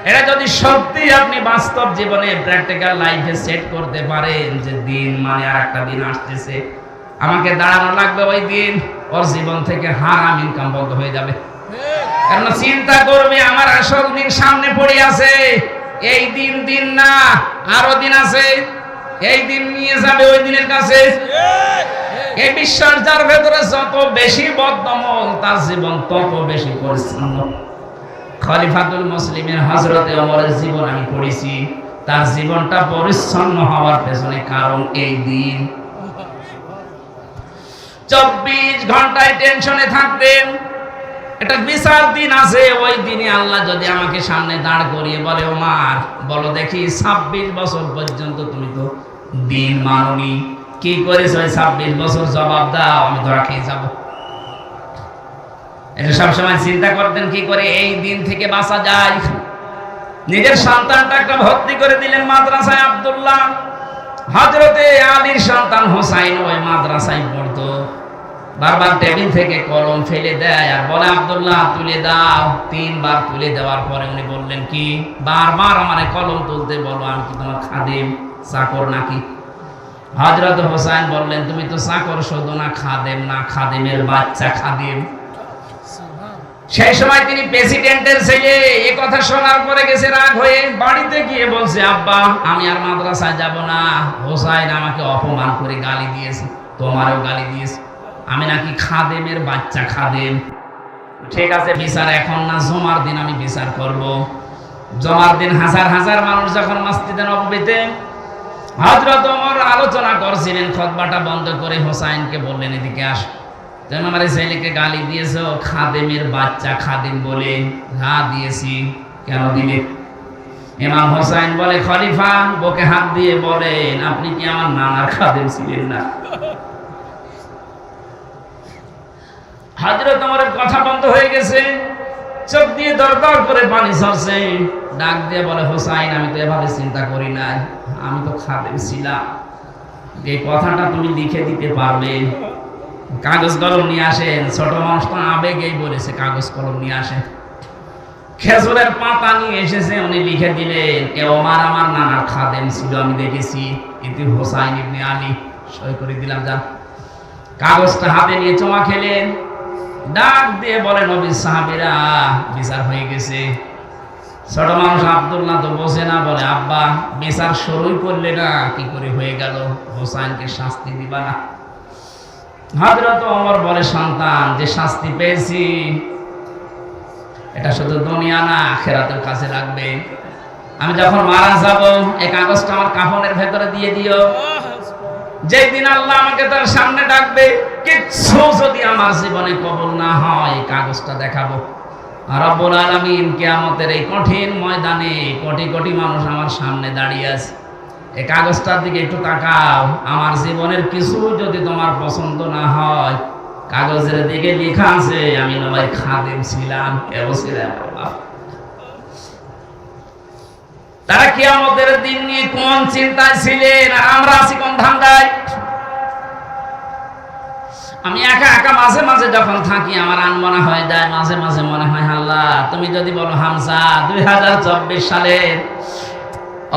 এটা যদি সত্যি আপনি বাস্তব জীবনে প্র্যাকটিক্যাল লাইফে সেট করতে পারেন যে দিন মানে আর একটা দিন আসতেছে, আমাকে দাঁড়ানো লাগবে ওই দিন, ওর জীবন থেকে হারাম ইনকাম বন্ধ হয়ে যাবে। কারণ চিন্তা করবে আমার আসল দিন সামনে পড়ে আছে, এই দিন দিন না, আরো দিন আছে, এই দিন নিয়ে যাবে ওই দিনের কাছে। এই বিশ্বাস যার ভেতরে যত বেশি বদ্ধমূল, তার জীবন তত বেশি পরিচ্ছন্ন। খলিফাতুল মুসলিমের হযরতে ওমরের জীবন আমি পড়েছি, তার জীবনটা পরিচ্ছন্ন হওয়ার পেছনে কারণ এই দিন। 24 ঘন্টায় টেনশনে থাকতেন, একটা বিচার দিন আছে, ওই দিনে আল্লাহ যদি আমাকে সামনে দাঁড় করিয়ে বলে, ওমর বলো দেখি 26 বছর পর্যন্ত তুমি তো দিন মানোনি, কি করেছো 26 বছর, জবাব দাও, আমি ধরা খেয়ে যাবো। এটা সবসময় চিন্তা করতেন কি করে এই দিন থেকে বাঁচা যায়। নিজের সন্তানটাকে ভর্তি করে দিলেন মাদ্রাসায় আব্দুল্লাহ, হযরতে আলীর সন্তান হোসাইন ওই মাদ্রাসায় পড়তো। বারবার টেবিল থেকে কলম ফেলে দেয় আর বলে, আব্দুল্লাহ তুলে দাও। 3 বার তুলে দেওয়ার পরে উনি বললেন, কি বারবার আমারে কলম তুলতে বলো, আমি কি তোমার খাদেম চাকর নাকি? হযরত হোসাইন বললেন, তুমি তো চাকর শুধু না, খাদেম না, খাদেমের বাচ্চা খাদেম। সেই সময় তিনি প্রেসিডেন্টের ছেলে। এই কথা শোনার পরে গেছে রাগ হয়ে, বাড়িতে গিয়ে বলছে, আব্বা আমি আর মাদ্রাসায় যাব না, হোসাইন আমাকে অপমান করে গালি দিয়েছে, তোমারও গালি দিয়েছে, আমি নাকি খাদেমের বাচ্চা, খাদেম। ঠিক আছে, বিচার এখন না, জমার দিন আমি বিচার করব। জমার দিন হাজার হাজার মানুষ যখন মসজিদে নববীতে, হযরত ওমর আলোচনা করছিলেন, খুতবাটা বন্ধ করে হোসাইনকে বললেন, এদিকে আস, তুমি আমার ছেলেকে গালি দিয়েছো খাদেমের বাচ্চা, খাদেম বলে। হ্যাঁ দিয়েছি। কেন দিলে? ইমাম হোসাইন বলে, খলিফা বুকে হাত দিয়ে বলেন, আপনি কি আমার নানার খাদেম ছিলেন না? হযরত ওমরের কথা বন্ধ হয়ে গেছে, চোখ দিয়ে দরদর করে পানি ঝরছে। ডাক দিয়ে বলে, হোসাইন আমি তো এভাবে চিন্তা করি নাই, আমি তো খাদেম ছিলাম। এই কথাটা তুমি লিখে দিতে পারবে? কাগজ কলম নিয়ে আসেন। ছোট মানুষ তো আবেগেই বলেছে, কাগজ কলম নিয়ে আসেন। খেজুরের পাতা নিয়ে এসেছে, উনি লিখে দিলেন, ওমর আমার নানার খাদেম ছিল, আমি দেখেছি, ইতি হোসাইন ইবনে আলী। সই করে দিলাম, যান। কাগজটা হাতে নিয়ে চমা খেলেন, ডাক দিয়ে বলে, নবীর সাহাবীরা বিচার হয়ে গেছে। ছোট মানুষ আব্দুল্লাহ তো বোঝে না, বলে, আব্বা বিচার শুরুই করলে না, কি করে হয়ে গেল? হোসাইনকে শাস্তি দিবা না? হযরত ওমর বলে, সন্তান, যে শাস্তি পেয়েছি এটা শুধু দুনিয়া না, আখিরাতের কাছে লাগবে। আমি যখন মারা যাব, এই কাগজটা আমার কাফনের ভেতরে দিয়ে দিও। যেই দিন আল্লাহ আমাকে তার সামনে ডাকবে, কিচ্ছু যদি আমার জীবনে কবুল না হয়, এই কাগজটা দেখাবো। আর রব্বুল আলামিন কিয়ামতের এই কঠিন ময়দানে কোটি কোটি মানুষ আমার সামনে দাঁড়িয়ে আছে, এই কাগজটার দিকে একটু তাকাও। আমার জীবনের কিছু যদি তোমার পছন্দ না হয়, কাগজের দিকে লেখা আছে আমি নবীর খাদেম ছিলাম, কেউ ছিলাম। তারা কিয়ামতের দিন নিয়ে কোন চিন্তায় ছিলেন, আর আমরা আছি কোন ধান্দায়? আমি একা একা মাঝে মাঝে যখন থাকি, আমার আনমনা হয়ে যায়, মাঝে মাঝে মনে হয়, আল্লাহ তুমি যদি বলো হামজা 2024 সালের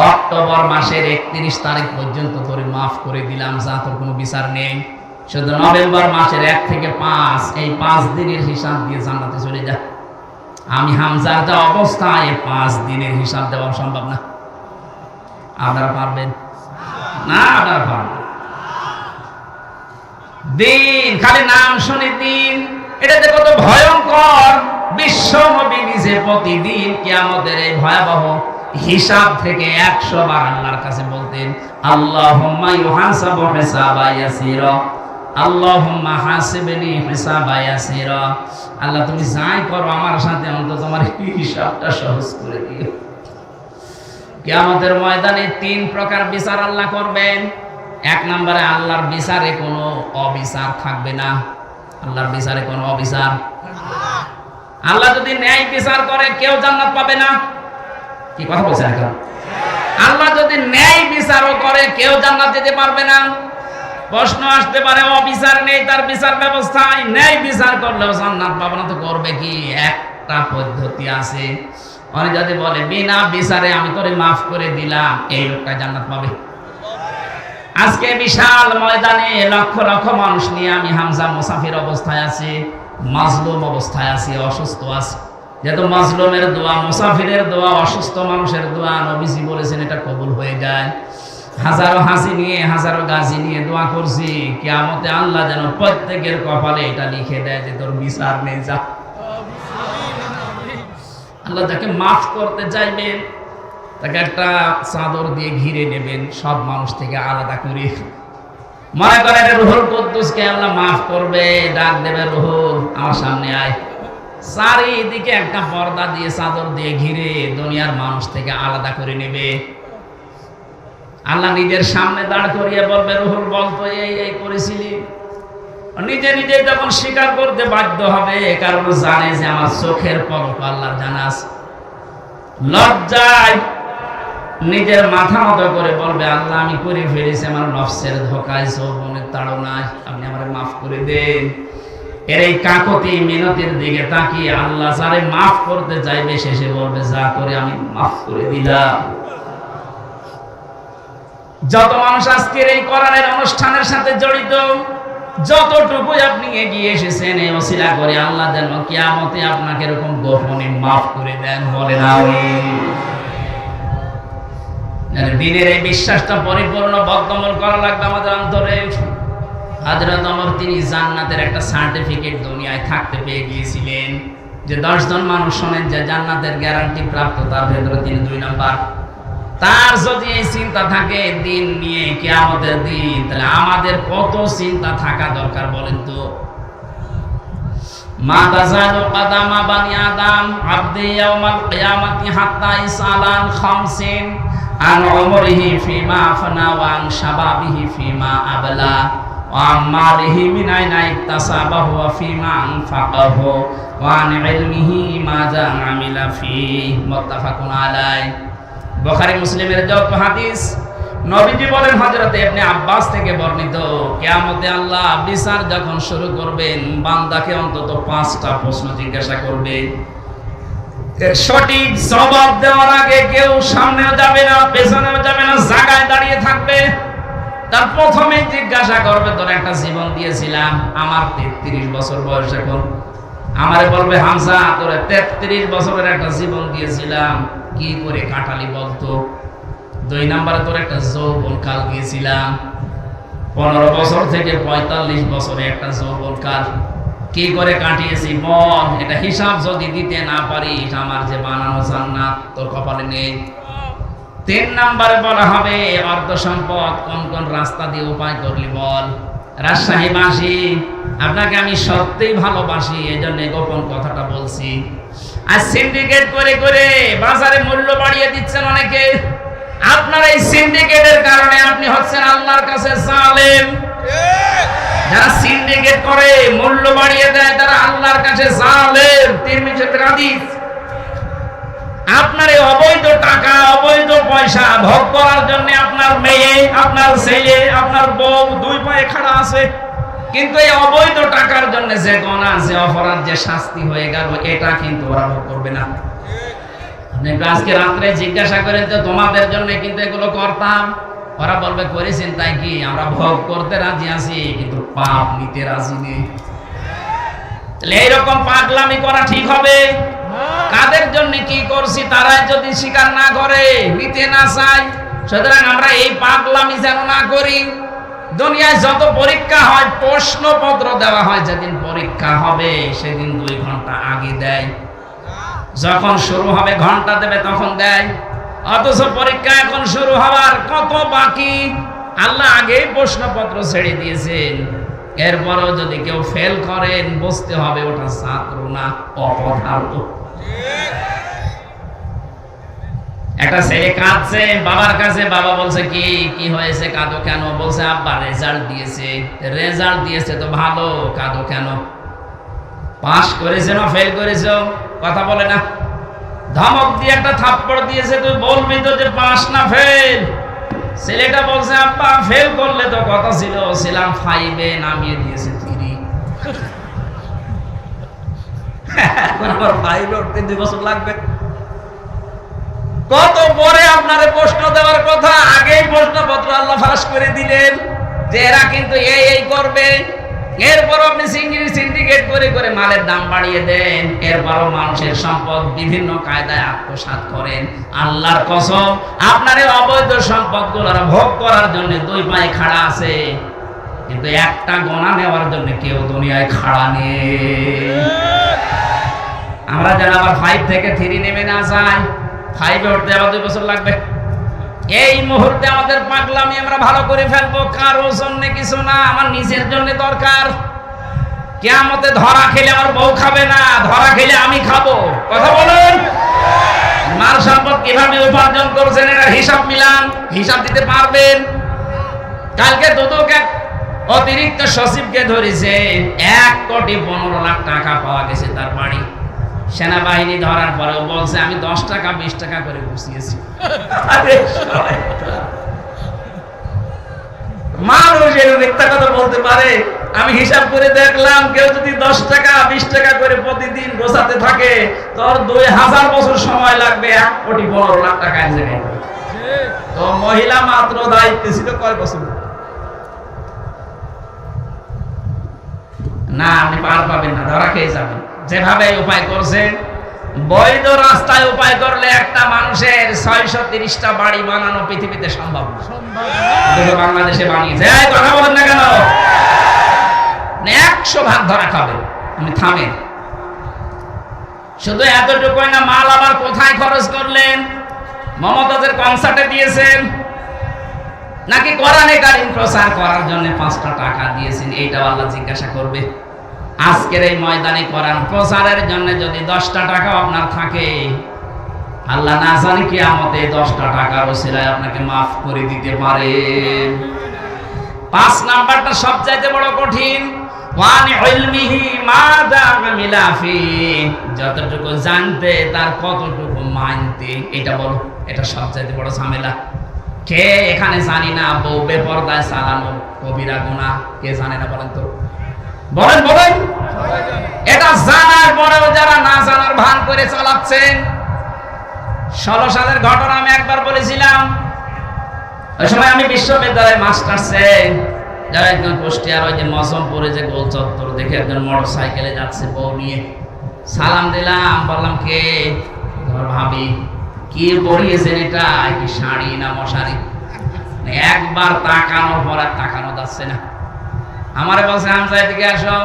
অক্টোবর মাসের 31 তারিখ পর্যন্ত তোরে মাফ করে দিলাম, যা তোর কোনো বিচার নেই, শুধু নভেম্বর মাসের 1 থেকে 5 এই 5 দিনের হিসাব দিয়ে জান্নাতে চলে যা। আমি হামজার যা অবস্থায় 5 দিনের হিসাব দেওয়া সম্ভব না। আপনারা পারবেন না? আপনারা পারবেন? দিন, খালি নাম শুনি দিন, এটা যে কত ভয়ঙ্কর। বিশ্ব নবী নিজে প্রতিদিন কিয়ামতের এই ভয়াবহ হিসাব থেকে 100 বার আল্লাহর কাছে বলতেন, আল্লাহুম্মা ইউহাসাবু হিসাবা ইয়াসিরা, আল্লাহুম্মা হাসিবনি হিসাবা ইয়াসিরা। আল্লাহ তুমি যাই করো আমার সাথে অন্তত তোমার হিসাবটা সহজ করে দিও। কিয়ামতের ময়দানে 3 প্রকার বিচার আল্লাহ করবেন। 1 নম্বরে আল্লাহর বিচারে কোনো অবিচার থাকবে না। আল্লাহর বিচারে কোনো অবিচার। আল্লাহ যদি ন্যায় বিচার করে কেউ জান্নাত পাবে না। কি কথা বলছেন এখন? আল্লাহ যদি ন্যায় বিচারও করে কেউ জান্নাত যেতে পারবে না। প্রশ্ন আসতে পারে, অবিচার নেই তার বিচার ব্যবস্থায়, ন্যায় বিচার করলেও জান্নাত পাবে না, তো করবে কি? একটা পদ্ধতি আছে। উনি যদি বলে বিনা বিচারে আমি তোরে মাফ করে দিলাম, এই লোকটা জান্নাত পাবে। আজকে বিশাল ময়দানে লক্ষ লক্ষ মানুষ নিয়ে আমি হামজা মুসাফির অবস্থায় আছি, মাজলুম অবস্থায় আছি, অসুস্থ আছি। যেহেতু মাজলুমের দোয়া, মুসাফিরের দোয়া, অসুস্থ মানুষের দোয়া নবীজি বলেছেন এটা কবুল হয়ে যায়। হাজারো হাসি নিয়ে, হাজারো গাজি নিয়ে দোয়া করছি, কিয়ামতে আল্লাহ যেন প্রত্যেকের কপালে এটা লিখে দেয় যে তোর বিচার নেই, যা। আল্লাহ যাকে মাফ করতে চাইবেন তাকে একটা চাদর দিয়ে ঘিরে নেবেন, সব মানুষ থেকে আলাদা করে। মনে করেন রুহুল কুদ্দুসকে আল্লাহ মাফ করবে, ডাক দেবে, রুহুল আমার সামনে আয়। চারিদিকে একটা পর্দা দিয়ে, চাদর দিয়ে ঘিরে দুনিয়ার মানুষ থেকে আলাদা করে নেবে। আল্লাহ নিজের সামনে দাঁড় করিয়ে বলবে, রুহুল বলতো এই এই করেছিলি। নিজে নিজে তখন স্বীকার করতে বাধ্য হবে, কারণ জানে যে আমার চোখের পলক আল্লাহর জানা আছে। লজ্জায় নিজের মাথা মতো করে বলবে, আল্লাহ আমি করে ফেলেছি, আমার নফসের ধোকায়, যৌবনের তাড়নায়, আপনি আমারে মাফ করে দেন। এর এই কাকতি মিনতির দিকে তাকিয়ে আল্লাহ যারে মাফ করতে চাইবে শেষে বলবে, যা করে আমি মাফ করে দিলাম। যত মানুষ আজকের এই কোরআনের অনুষ্ঠানের সাথে জড়িত, যতটুকু আপনি এগিয়ে এসেছেন এই ওসিলা করে আল্লাহ যেন কিয়ামতে আপনাকে এরকম গোপনে মাফ করে দেন, বলেন আমিন। দিনের এই বিশ্বাসটা পরিপূর্ণ বদ্ধমূল করা লাগবে আমাদের অন্তরে। হযরত ওমর তিনি জান্নাতের একটা সার্টিফিকেট দুনিয়ায় থাকতে পেয়ে গিয়েছিলেন, যে 10 জন মানুষ শোনেন যে জান্নাতের গ্যারান্টি প্রাপ্ত, তার ভেতরে তিনি 2 নাম্বার। তার যদি এই চিন্তা থাকে দিন নিয়ে কিয়ামতের দিন, তাহলে আমাদের কত চিন্তা থাকা দরকার বলেন তো। মা তাযালু কাদামা বানি আদম আবদি ইয়াউমাল কিয়ামাতি হাত্তা ইসালান খামসিন আন উমরিহি ফিমা আফনা ওয়া আন শাবাবিহি ফিমা আবলা ওয়া আমালিহি মিন আইনা ইকতাসাবাহু ওয়া ফিমা আনফাকাহু ওয়া আন ইলমিহি মাযা আমিলা ফিহি। মুত্তাফাকুন আলাইহি। বুখারী মুসলিমের যত হাদিস, নবীজি বলেন হযরত ইবনে আব্বাস থেকে বর্ণিত, কিয়ামতে আল্লাহ বিচার যখন শুরু করবেন বান্দাকে অন্তত 5টা প্রশ্ন জিজ্ঞাসা করবে। এর সঠিক জবাব দেওয়ার আগে কেউ সামনেও যাবে না, পেছনেও যাবে না, জায়গায় দাঁড়িয়ে থাকবে। তার প্রথমে জিজ্ঞাসা করবে, তোর একটা জীবন দিয়েছিলাম, আমার 33 বছর বয়স এখন, আমারে বলবে হামজা তোর 33 বছরের একটা জীবন দিয়েছিলাম, কি করে কাটালি বলতো। 2 নম্বরে তোর একটা যৌবনকাল দিয়েছিলাম, 15 বছর থেকে 45 বছরে একটা যৌবনকাল, কি করে কাটিয়েছি বল। এটা হিসাব যদি দিতে না পারিস আমার যে বানানো জান্নাত তোর কপালে নেই। 3 নম্বরে বলা হবে অর্থ সম্পদ, কোন কোন রাস্তা দিয়ে উপায় করলি বল। রাজশাহীবাসী, আপনাকে আমি সত্যিই ভালোবাসি, এজন্য গোপন কথাটা বলছি। আর সিন্ডিকেট করে করে বাজারে মূল্য বাড়িয়ে দিচ্ছেন অনেকে। আপনার এই সিন্ডিকেটের কারণে আপনি হচ্ছেন আল্লাহর কাছে জালেম। যারা সিন্ডিকেট করে মূল্য বাড়িয়ে দেয় তারা আল্লাহর কাছে জালেম। তিরমিজির হাদিস। আপনার এই অবৈধ টাকা, অবৈধ পয়সা ভোগ করার জন্য আপনার মেয়ে, আপনার ছেলে, আপনার বউ 2 পায়ে খাড়া আছে, কিন্তু এই অবৈধ টাকার জন্য যে গুনাহ, যে অপরাধ, যে শাস্তি হয়ে গেল, এটা কিন্তু ওরা ভোগ করবে না। আপনি আজকে রাত্রে জিজ্ঞাসা করেন তো তোমাদের জন্য কিন্তু এগুলো করতাম, ওরা বলবে করেছেন তাই কি, আমরা ভোগ করতে রাজি আছি কিন্তু পাপ নিতে রাজি নেই। তাহলে এইরকম পাগলামি করা ঠিক হবে? কাদের জন্য কি করছি তারাই যদি স্বীকার না করে, নিতে না চায়, সুতরাং আমরা এই পাগলামি যেন না করি। দুনিয়ায় যত পরীক্ষা হয়, প্রশ্নপত্র দেওয়া হয়, যেদিন পরীক্ষা হবে সেদিন 2 ঘন্টা আগে দেয়, যখন শুরু হবে ঘন্টা দেবে তখন দেয়। অথচ পরীক্ষা এখন শুরু হওয়ার কত বাকি, আল্লাহ আগেই প্রশ্নপত্র ছেড়ে দিয়েছেন। এরপরও যদি কেউ ফেল করেন বুঝতে হবে ওটা ছাত্র না, অপদার্থ। একটা ছেলে কাঁদছে বাবার কাছে, বাবা বলছে কি কি হয়েছে, কাঁদো কেন? বলছে আব্বা রেজাল্ট দিয়েছে। রেজাল্ট দিয়েছে তো ভালো, কাঁদো কেন? পাস করেছে না ফেল করেছো? কথা বলে না। ধমক দিয়ে একটা থাপ্পড় দিয়েছে, তুই বলবি তো যে পাস না ফেল। ছেলেটা বলছে আব্বা ফেল করলে তো কথা ছিল, ছিলাম 5-এ, নামিয়ে দিয়েছে 3। এখন আবার 5-এ উঠতে 2 বছর লাগবে। কত পরে আপনারে প্রশ্ন দেওয়ার কথা, আগেই প্রশ্নপত্র আল্লাহ ফাঁস করে দিলেন যে এরা কিন্তু এই করবে। এরপর আপনি সিন্ডিকেট করে করে মালের দাম বাড়িয়ে দেন, এরপরও মানুষের সম্পদ বিভিন্ন কায়দায় আত্মসাৎ করেন। আল্লাহর কসম, আপনার এই অবৈধ সম্পদগুলো ভোগ করার জন্য 2 পায়ে খাড়া আছে, কিন্তু একটা গোনা নেওয়ার জন্য কেউ দুনিয়ায় খাড়া নেই। আমরা যেন আবার 5 থেকে 3 নেমে না যাই, 5-এ উঠতে আবার 2 বছর লাগবে। এই মুহূর্তে আমাদের পাগলামি আমরা ভালো করে ফেলবো, কারোর জন্য কিছু না, আমার নিজের জন্য দরকার। কিয়ামতে ধরা খেলে আমার বউ খাবে না, ধরা খেলে আমি খাবো। কথা বলেন। মাল সম্পদ কিভাবে উপার্জন করছেন এটা হিসাব মিলান, হিসাব দিতে পারবেন। কালকে দুদক এক অতিরিক্ত সচিবকে ধরেছে, 1,15,00,000 টাকা পাওয়া গেছে তার বাড়ি। সেনাবাহিনী ধরার পরেও বলছে আমি 10 টাকা 20 টাকা করে বুঝিয়েছি। মানুষ এর মিথ্যা কথা বলতে পারে? আমি হিসাব করে দেখলাম, কেউ যদি 10 টাকা 20 টাকা করে প্রতিদিন গোছাতে থাকে, তোর 2000 বছর সময় লাগবে 1,15,00,000 টাকা এক জায়গায়। তো মহিলা মাত্র দায়িত্বে ছিল কয় বছর? না, আপনি পার পাবেন না, ধরা খেয়ে যাবেন। যেভাবে উপায় করছেন, বৈধ রাস্তায় উপায় করলে একটা মানুষের 630টা বাড়ি বানানো পৃথিবীতে সম্ভব না। বাংলাদেশে বানিয়েছে। এই কথা বলেন না কেন? 100 ভাগ ধরা খাবে। আমি থামেন। শুধু এতটুকুই না, মাল আবার কোথায় খরচ করলেন? মমতাজের কনসার্টে দিয়েছেন নাকি কোরআনে কারীম প্রচার করার জন্য 5টা টাকা দিয়েছেন? এইটাও আল্লাহ জিজ্ঞাসা করবে। আজকের এই ময়দানে কোরআন প্রচারের জন্য যদি 10টা টাকা আপনার থাকে, আল্লাহ না জানি কিয়ামতে 10টা টাকার ওসিলায় আপনাকে মাফ করে দিতে পারে। 5 নাম্বারটা সবচাইতে বড় কঠিন। ওয়ান ইলমিহি মাযা আমিলা ফি, যতটুকু জানতে তার কতটুকু মানতে, এটা বলো। এটা সবচাইতে বড় ঝামেলা। কে এখানে জানি না বউ বেপরদায় চালানো কবিরা গুনাহ? কে জানে না বলেন তো? বলেন বলেন। এটা জানার পরেও যারা না জানার ভান করে চালাচ্ছেন। 16 সালের ঘটনা আমি একবার বলেছিলাম। ওই সময় আমি বিশ্ববিদ্যালয়ে মাস্টার্সে যারা একজন কুষ্টিয়ার ওই যে মজমপুরে যে গোল চত্বর দেখে একজন মোটর সাইকেলে যাচ্ছে বউ নিয়ে, সালাম দিলাম, বললাম কে? ভাবি। কি পরিয়েছেন এটা? কি শাড়ি না মশারি? একবার তাকানোর পর আর তাকানো যাচ্ছে না। আমারে বলছে হামজা এদিকে আসো,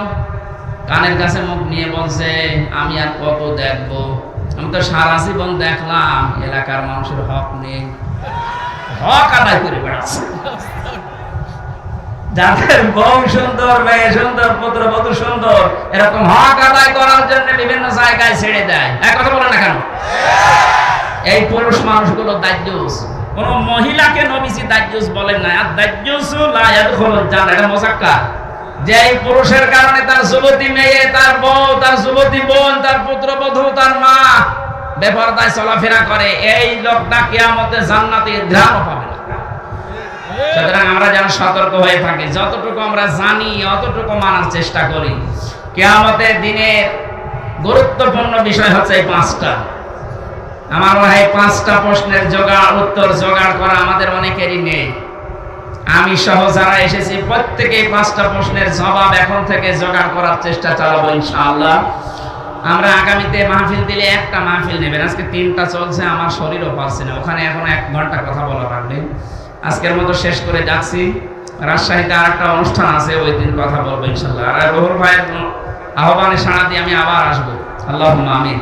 কানের কাছে মুখ নিয়ে বলছে আমি আর কত দেখবো? আমি তো সারা জীবন দেখলাম এলাকার মানুষের হক নেই, হক আদায় করে বেড়াচ্ছে। যাদের বউ সুন্দর, মেয়ে সুন্দর, পুত্রবধূ সুন্দর, এরকম হক আদায় করার জন্য বিভিন্ন জায়গায় ছেড়ে দেয়। এক কথা বলে না কেন? এই পুরুষ মানুষগুলো দাজ্জুস। কোন মহিলাকে নবীজি দাজ্জুস বলেন না। আর দাজ্জুসু লা ইয়াদখুলুল জান্নাহ, এটা মুযাক্কার। যে এই পুরুষের কারণে তার যুবতী মেয়ে, তার বউ, তার যুবতী বোন, তার পুত্রবধূ, তার মা বেপরদায় চলাফেরা করে, এই লোকটা কিয়ামতে জান্নাতে ঘ্রাণও পাবে না। সুতরাং আমরা যেন সতর্ক হয়ে থাকি, যতটুকু আমরা জানি অতটুকু মানার চেষ্টা করি। কিয়ামতের দিনের গুরুত্বপূর্ণ বিষয় হচ্ছে এই 5টা। আমার মনে হয় 5টা প্রশ্নের উত্তর জোগাড় করা আমাদের অনেকেরই নেই। আমি সহ যারা এসেছি প্রত্যেকেই 5টা প্রশ্নের জবাব এখন থেকে জোগাড় করার চেষ্টা চালাবো ইনশাআল্লাহ। আমরা আগামীতে মাহফিল দিলে একটা মাহফিল নেবেন। আজকে 3টা চলছে, আমার শরীরও পারছে না, ওখানে এখন 1 ঘন্টা কথা বলা লাগবে। আজকের মতো শেষ করে যাচ্ছি। রাজশাহীতে আরেকটা অনুষ্ঠান আছে, ওই দিন কথা বলবো ইনশাআল্লাহ। আর রুহুল ভাইয়ের আহ্বানে সাড়া দিয়ে আমি আবার আসবো। আল্লাহুম্মা আমিন।